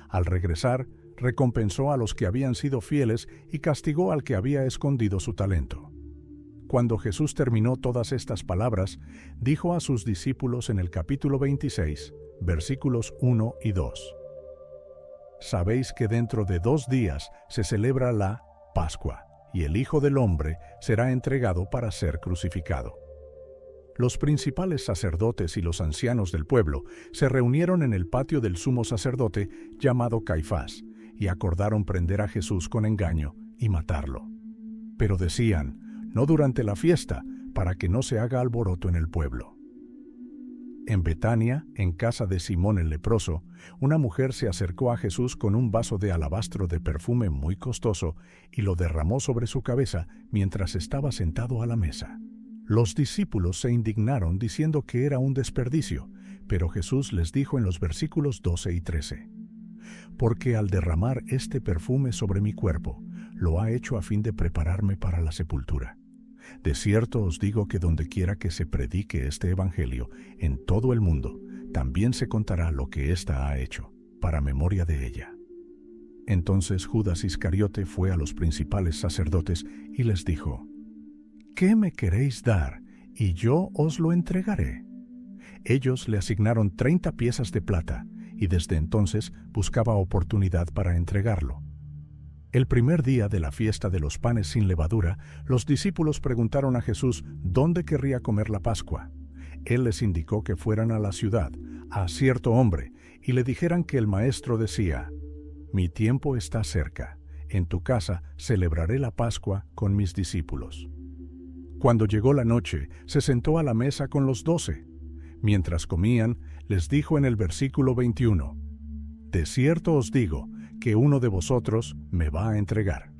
Al regresar, recompensó a los que habían sido fieles y castigó al que había escondido su talento. Cuando Jesús terminó todas estas palabras, dijo a sus discípulos en el capítulo 26, versículos 1 y 2: Sabéis que dentro de 2 días se celebra la Pascua, y el Hijo del Hombre será entregado para ser crucificado. Los principales sacerdotes y los ancianos del pueblo se reunieron en el patio del sumo sacerdote llamado Caifás, y acordaron prender a Jesús con engaño y matarlo. Pero decían: no durante la fiesta, para que no se haga alboroto en el pueblo. En Betania, en casa de Simón el leproso, una mujer se acercó a Jesús con un vaso de alabastro de perfume muy costoso y lo derramó sobre su cabeza mientras estaba sentado a la mesa. Los discípulos se indignaron diciendo que era un desperdicio, pero Jesús les dijo en los versículos 12 y 13: Porque al derramar este perfume sobre mi cuerpo, lo ha hecho a fin de prepararme para la sepultura. De cierto os digo que donde quiera que se predique este evangelio en todo el mundo, también se contará lo que ésta ha hecho, para memoria de ella. Entonces Judas Iscariote fue a los principales sacerdotes y les dijo: ¿Qué me queréis dar? Y yo os lo entregaré. Ellos le asignaron 30 piezas de plata, y desde entonces buscaba oportunidad para entregarlo. El primer día de la fiesta de los panes sin levadura, los discípulos preguntaron a Jesús dónde querría comer la Pascua. Él les indicó que fueran a la ciudad, a cierto hombre, y le dijeran que el maestro decía: Mi tiempo está cerca, en tu casa celebraré la Pascua con mis discípulos. Cuando llegó la noche, se sentó a la mesa con los 12. Mientras comían, les dijo en el versículo 21: De cierto os digo, que uno de vosotros me va a entregar.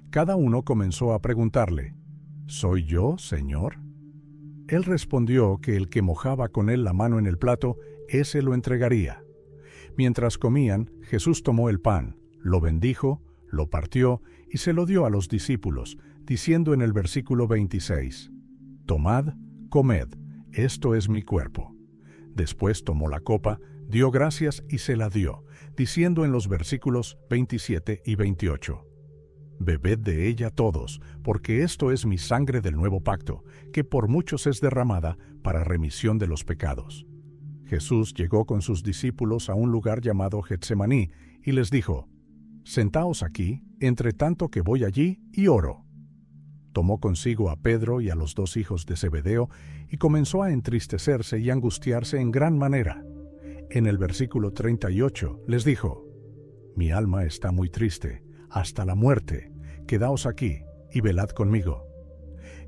Cada uno comenzó a preguntarle: ¿Soy yo, Señor? Él respondió que el que mojaba con él la mano en el plato, ese lo entregaría. Mientras comían, Jesús tomó el pan, lo bendijo, lo partió y se lo dio a los discípulos, diciendo en el versículo 26: Tomad, comed, esto es mi cuerpo. Después tomó la copa, dio gracias y se la dio, diciendo en los versículos 27 y 28: Bebed de ella todos, porque esto es mi sangre del nuevo pacto, que por muchos es derramada para remisión de los pecados. Jesús llegó con sus discípulos a un lugar llamado Getsemaní y les dijo: Sentaos aquí, entre tanto que voy allí y oro. Tomó consigo a Pedro y a los 2 hijos de Zebedeo y comenzó a entristecerse y angustiarse en gran manera. En el versículo 38 les dijo: Mi alma está muy triste, hasta la muerte. Quedaos aquí y velad conmigo.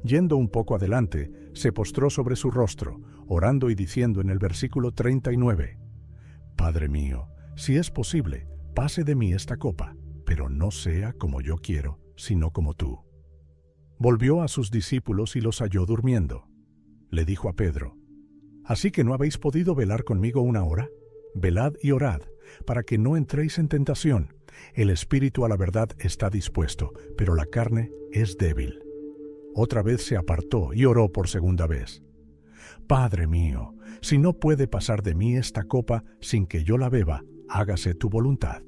Yendo un poco adelante, se postró sobre su rostro, orando y diciendo en el versículo 39: Padre mío, si es posible, pase de mí esta copa, pero no sea como yo quiero, sino como tú. Volvió a sus discípulos y los halló durmiendo. Le dijo a Pedro: ¿Así que no habéis podido velar conmigo 1 hora? Velad y orad, para que no entréis en tentación. El espíritu a la verdad está dispuesto, pero la carne es débil. Otra vez se apartó y oró por segunda vez: Padre mío, si no puede pasar de mí esta copa sin que yo la beba, hágase tu voluntad.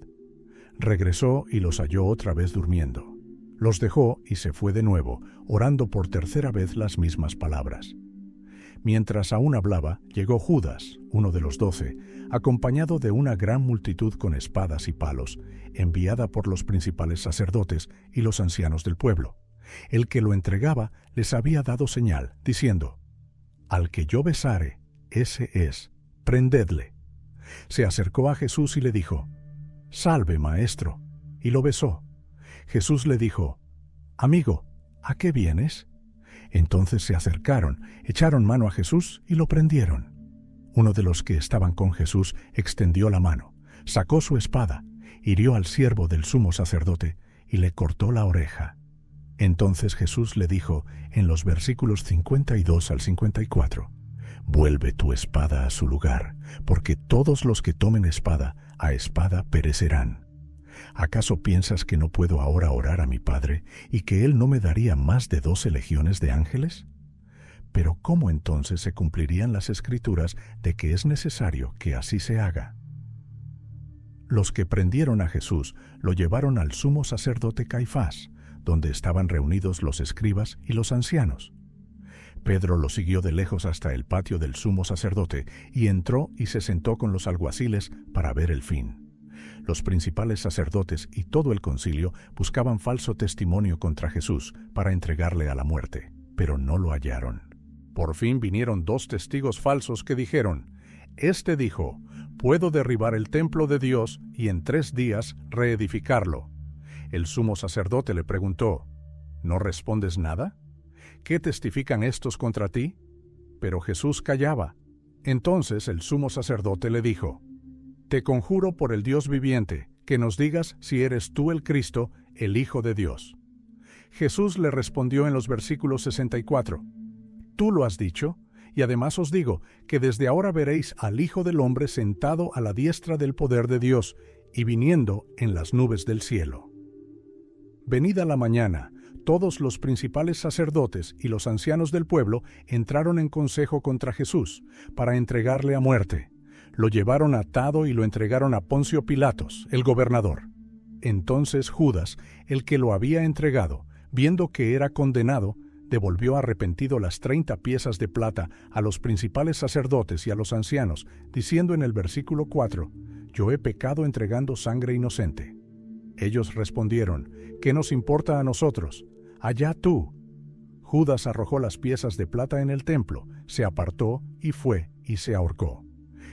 Regresó y los halló otra vez durmiendo. Los dejó y se fue de nuevo, orando por tercera vez las mismas palabras. Mientras aún hablaba, llegó Judas, uno de los 12, acompañado de una gran multitud con espadas y palos, enviada por los principales sacerdotes y los ancianos del pueblo. El que lo entregaba les había dado señal, diciendo: «Al que yo besare, ese es, prendedle». Se acercó a Jesús y le dijo: «Salve, maestro», y lo besó. Jesús le dijo: «Amigo, ¿a qué vienes?». Entonces se acercaron, echaron mano a Jesús y lo prendieron. Uno de los que estaban con Jesús extendió la mano, sacó su espada, hirió al siervo del sumo sacerdote y le cortó la oreja. Entonces Jesús le dijo en los versículos 52 al 54, «Vuelve tu espada a su lugar, porque todos los que tomen espada, a espada perecerán. ¿Acaso piensas que no puedo ahora orar a mi Padre y que Él no me daría más de 12 legiones de ángeles? Pero ¿cómo entonces se cumplirían las Escrituras de que es necesario que así se haga?». Los que prendieron a Jesús lo llevaron al sumo sacerdote Caifás, donde estaban reunidos los escribas y los ancianos. Pedro lo siguió de lejos hasta el patio del sumo sacerdote y entró y se sentó con los alguaciles para ver el fin. Los principales sacerdotes y todo el concilio buscaban falso testimonio contra Jesús para entregarle a la muerte, pero no lo hallaron. Por fin vinieron 2 testigos falsos que dijeron: «Este dijo, puedo derribar el templo de Dios y en 3 días reedificarlo». El sumo sacerdote le preguntó: «¿No respondes nada? ¿Qué testifican estos contra ti?». Pero Jesús callaba. Entonces el sumo sacerdote le dijo: «Te conjuro por el Dios viviente, que nos digas si eres tú el Cristo, el Hijo de Dios». Jesús le respondió en los versículos 64, «Tú lo has dicho, y además os digo que desde ahora veréis al Hijo del Hombre sentado a la diestra del poder de Dios y viniendo en las nubes del cielo». Venida la mañana, todos los principales sacerdotes y los ancianos del pueblo entraron en consejo contra Jesús para entregarle a muerte. Lo llevaron atado y lo entregaron a Poncio Pilatos, el gobernador. Entonces Judas, el que lo había entregado, viendo que era condenado, devolvió arrepentido las 30 piezas de plata a los principales sacerdotes y a los ancianos, diciendo en el versículo 4, «Yo he pecado entregando sangre inocente». Ellos respondieron: «¿Qué nos importa a nosotros? Allá tú». Judas arrojó las piezas de plata en el templo, se apartó y fue y se ahorcó.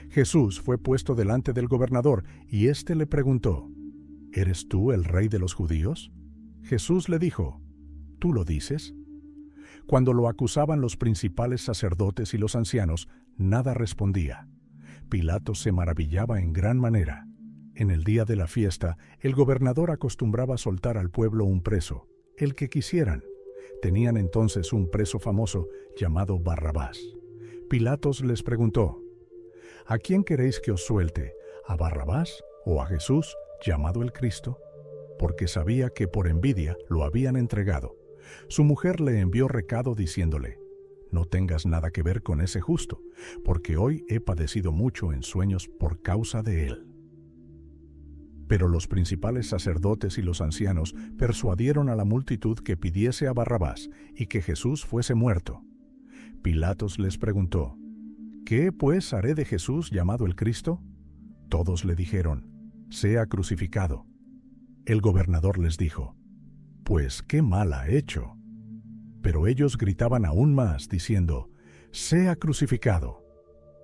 Jesús fue puesto delante del gobernador y éste le preguntó: «¿Eres tú el rey de los judíos?». Jesús le dijo: «¿Tú lo dices?». Cuando lo acusaban los principales sacerdotes y los ancianos, nada respondía. Pilato se maravillaba en gran manera. En el día de la fiesta, el gobernador acostumbraba soltar al pueblo un preso, el que quisieran. Tenían entonces un preso famoso llamado Barrabás. Pilatos les preguntó: «¿A quién queréis que os suelte? ¿A Barrabás o a Jesús, llamado el Cristo?». Porque sabía que por envidia lo habían entregado. Su mujer le envió recado diciéndole: «No tengas nada que ver con ese justo, porque hoy he padecido mucho en sueños por causa de él». Pero los principales sacerdotes y los ancianos persuadieron a la multitud que pidiese a Barrabás y que Jesús fuese muerto. Pilatos les preguntó: «¿Qué, pues, haré de Jesús llamado el Cristo?». Todos le dijeron: «Sea crucificado». El gobernador les dijo: «Pues qué mal ha hecho». Pero ellos gritaban aún más, diciendo: «Sea crucificado».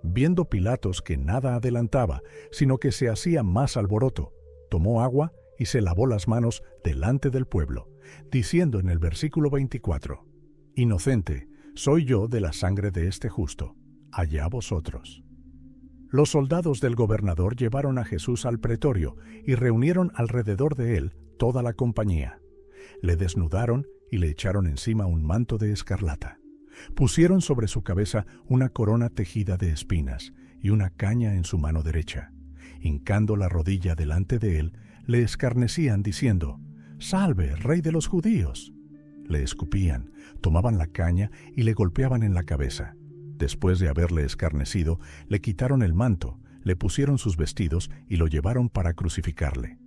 Viendo Pilatos que nada adelantaba, sino que se hacía más alboroto, tomó agua y se lavó las manos delante del pueblo, diciendo en el versículo 24, «Inocente soy yo de la sangre de este justo, allá vosotros». Los soldados del gobernador llevaron a Jesús al pretorio y reunieron alrededor de él toda la compañía. Le desnudaron y le echaron encima un manto de escarlata. Pusieron sobre su cabeza una corona tejida de espinas y una caña en su mano derecha. Hincando la rodilla delante de él, le escarnecían diciendo: «Salve, Rey de los judíos». Le escupían, tomaban la caña y le golpeaban en la cabeza. Después de haberle escarnecido, le quitaron el manto, le pusieron sus vestidos y lo llevaron para crucificarle.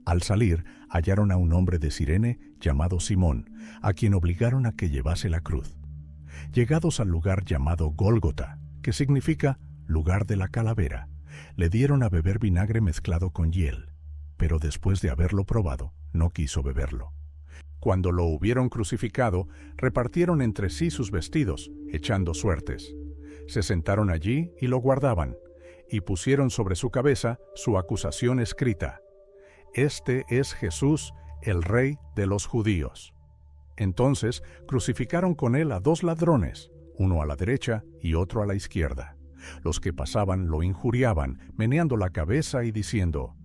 Al salir, hallaron a un hombre de Cirene llamado Simón, a quien obligaron a que llevase la cruz. Llegados al lugar llamado Gólgota, que significa lugar de la calavera, le dieron a beber vinagre mezclado con hiel, pero después de haberlo probado, no quiso beberlo. Cuando lo hubieron crucificado, repartieron entre sí sus vestidos, echando suertes. Se sentaron allí y lo guardaban, y pusieron sobre su cabeza su acusación escrita: Este es Jesús, el Rey de los judíos. Entonces crucificaron con él a 2 ladrones, uno a la derecha y otro a la izquierda. Los que pasaban lo injuriaban, meneando la cabeza y diciendo: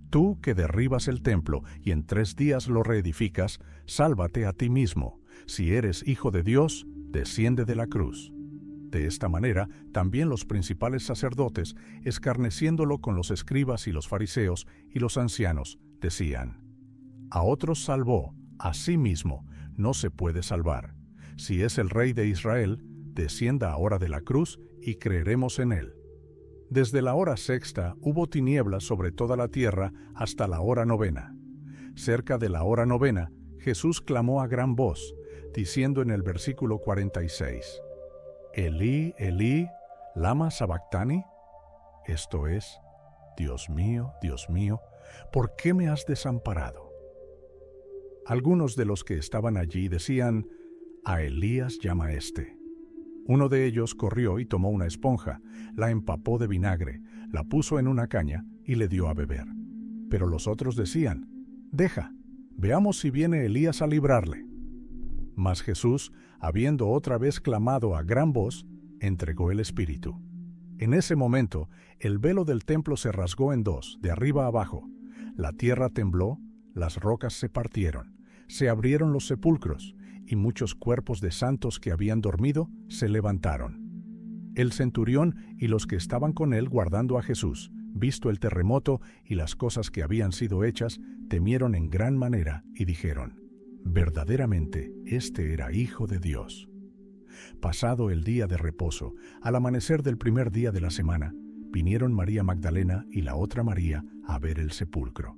Tú que derribas el templo y en 3 días lo reedificas, sálvate a ti mismo. Si eres hijo de Dios, desciende de la cruz. De esta manera, también los principales sacerdotes, escarneciéndolo con los escribas y los fariseos y los ancianos, decían: A otros salvó, a sí mismo no se puede salvar. Si es el Rey de Israel, descienda ahora de la cruz y creeremos en él. Desde la hora 6ª hubo tinieblas sobre toda la tierra hasta la hora 9ª. Cerca de la hora 9ª, Jesús clamó a gran voz, diciendo en el versículo 46, Elí, Elí, lama sabactani, esto es, Dios mío, ¿por qué me has desamparado? Algunos de los que estaban allí decían: A Elías llama éste. Uno de ellos corrió y tomó una esponja, la empapó de vinagre, la puso en una caña y le dio a beber. Pero los otros decían: Deja, veamos si viene Elías a librarle. Mas Jesús, habiendo otra vez clamado a gran voz, entregó el Espíritu. En ese momento, el velo del templo se rasgó en 2, de arriba a abajo. La tierra tembló, las rocas se partieron, se abrieron los sepulcros, y muchos cuerpos de santos que habían dormido se levantaron. El centurión y los que estaban con él guardando a Jesús, visto el terremoto y las cosas que habían sido hechas, temieron en gran manera y dijeron: Verdaderamente, este era Hijo de Dios. Pasado el día de reposo, al amanecer del primer día de la semana, vinieron María Magdalena y la otra María a ver el sepulcro.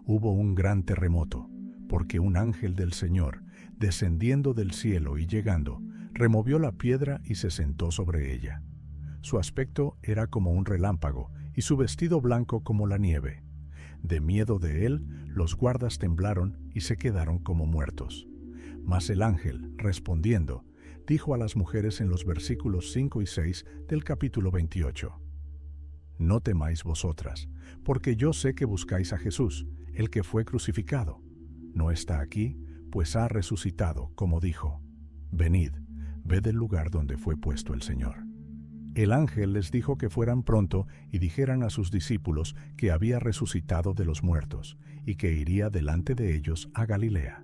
Hubo un gran terremoto, porque un ángel del Señor, descendiendo del cielo y llegando, removió la piedra y se sentó sobre ella. Su aspecto era como un relámpago y su vestido blanco como la nieve. De miedo de él, los guardas temblaron y se quedaron como muertos. Mas el ángel, respondiendo, dijo a las mujeres en los versículos 5 y 6 del capítulo 28, No temáis vosotras, porque yo sé que buscáis a Jesús, el que fue crucificado. No está aquí, pues ha resucitado, como dijo. Venid, ved el lugar donde fue puesto el Señor. El ángel les dijo que fueran pronto y dijeran a sus discípulos que había resucitado de los muertos y que iría delante de ellos a Galilea.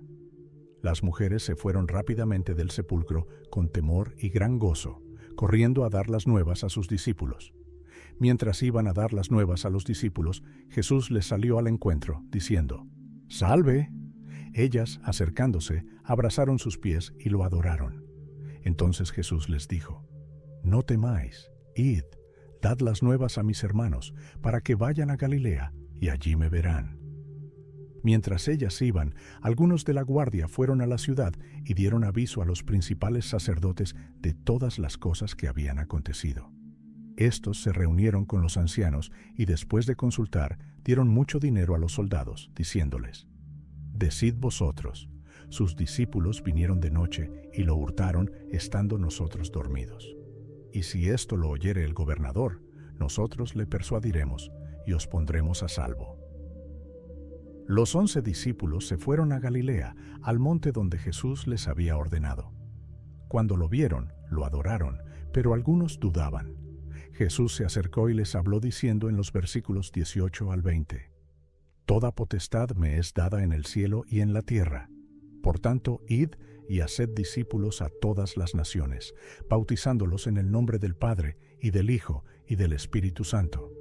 Las mujeres se fueron rápidamente del sepulcro con temor y gran gozo, corriendo a dar las nuevas a sus discípulos. Mientras iban a dar las nuevas a los discípulos, Jesús les salió al encuentro, diciendo: ¡Salve! Ellas, acercándose, abrazaron sus pies y lo adoraron. Entonces Jesús les dijo: No temáis, id, dad las nuevas a mis hermanos, para que vayan a Galilea, y allí me verán. Mientras ellas iban, algunos de la guardia fueron a la ciudad y dieron aviso a los principales sacerdotes de todas las cosas que habían acontecido. Estos se reunieron con los ancianos y después de consultar, dieron mucho dinero a los soldados, diciéndoles: Decid vosotros, sus discípulos vinieron de noche y lo hurtaron estando nosotros dormidos. Y si esto lo oyere el gobernador, nosotros le persuadiremos y os pondremos a salvo. Los 11 discípulos se fueron a Galilea, al monte donde Jesús les había ordenado. Cuando lo vieron, lo adoraron, pero algunos dudaban. Jesús se acercó y les habló diciendo en los versículos 18 al 20, Toda potestad me es dada en el cielo y en la tierra. Por tanto, id y haced discípulos a todas las naciones, bautizándolos en el nombre del Padre, y del Hijo, y del Espíritu Santo,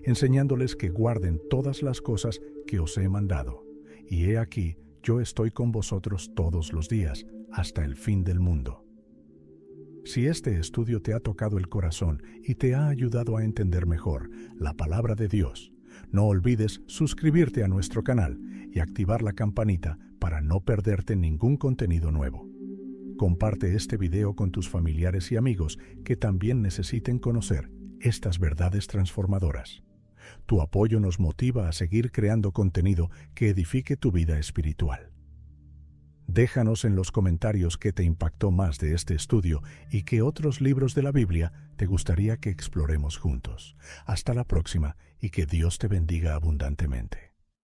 enseñándoles que guarden todas las cosas que os he mandado. Y he aquí, yo estoy con vosotros todos los días, hasta el fin del mundo. Si este estudio te ha tocado el corazón y te ha ayudado a entender mejor la palabra de Dios, no olvides suscribirte a nuestro canal y activar la campanita para no perderte ningún contenido nuevo. Comparte este video con tus familiares y amigos que también necesiten conocer estas verdades transformadoras. Tu apoyo nos motiva a seguir creando contenido que edifique tu vida espiritual. Déjanos en los comentarios qué te impactó más de este estudio y qué otros libros de la Biblia te gustaría que exploremos juntos. Hasta la próxima y que Dios te bendiga abundantemente.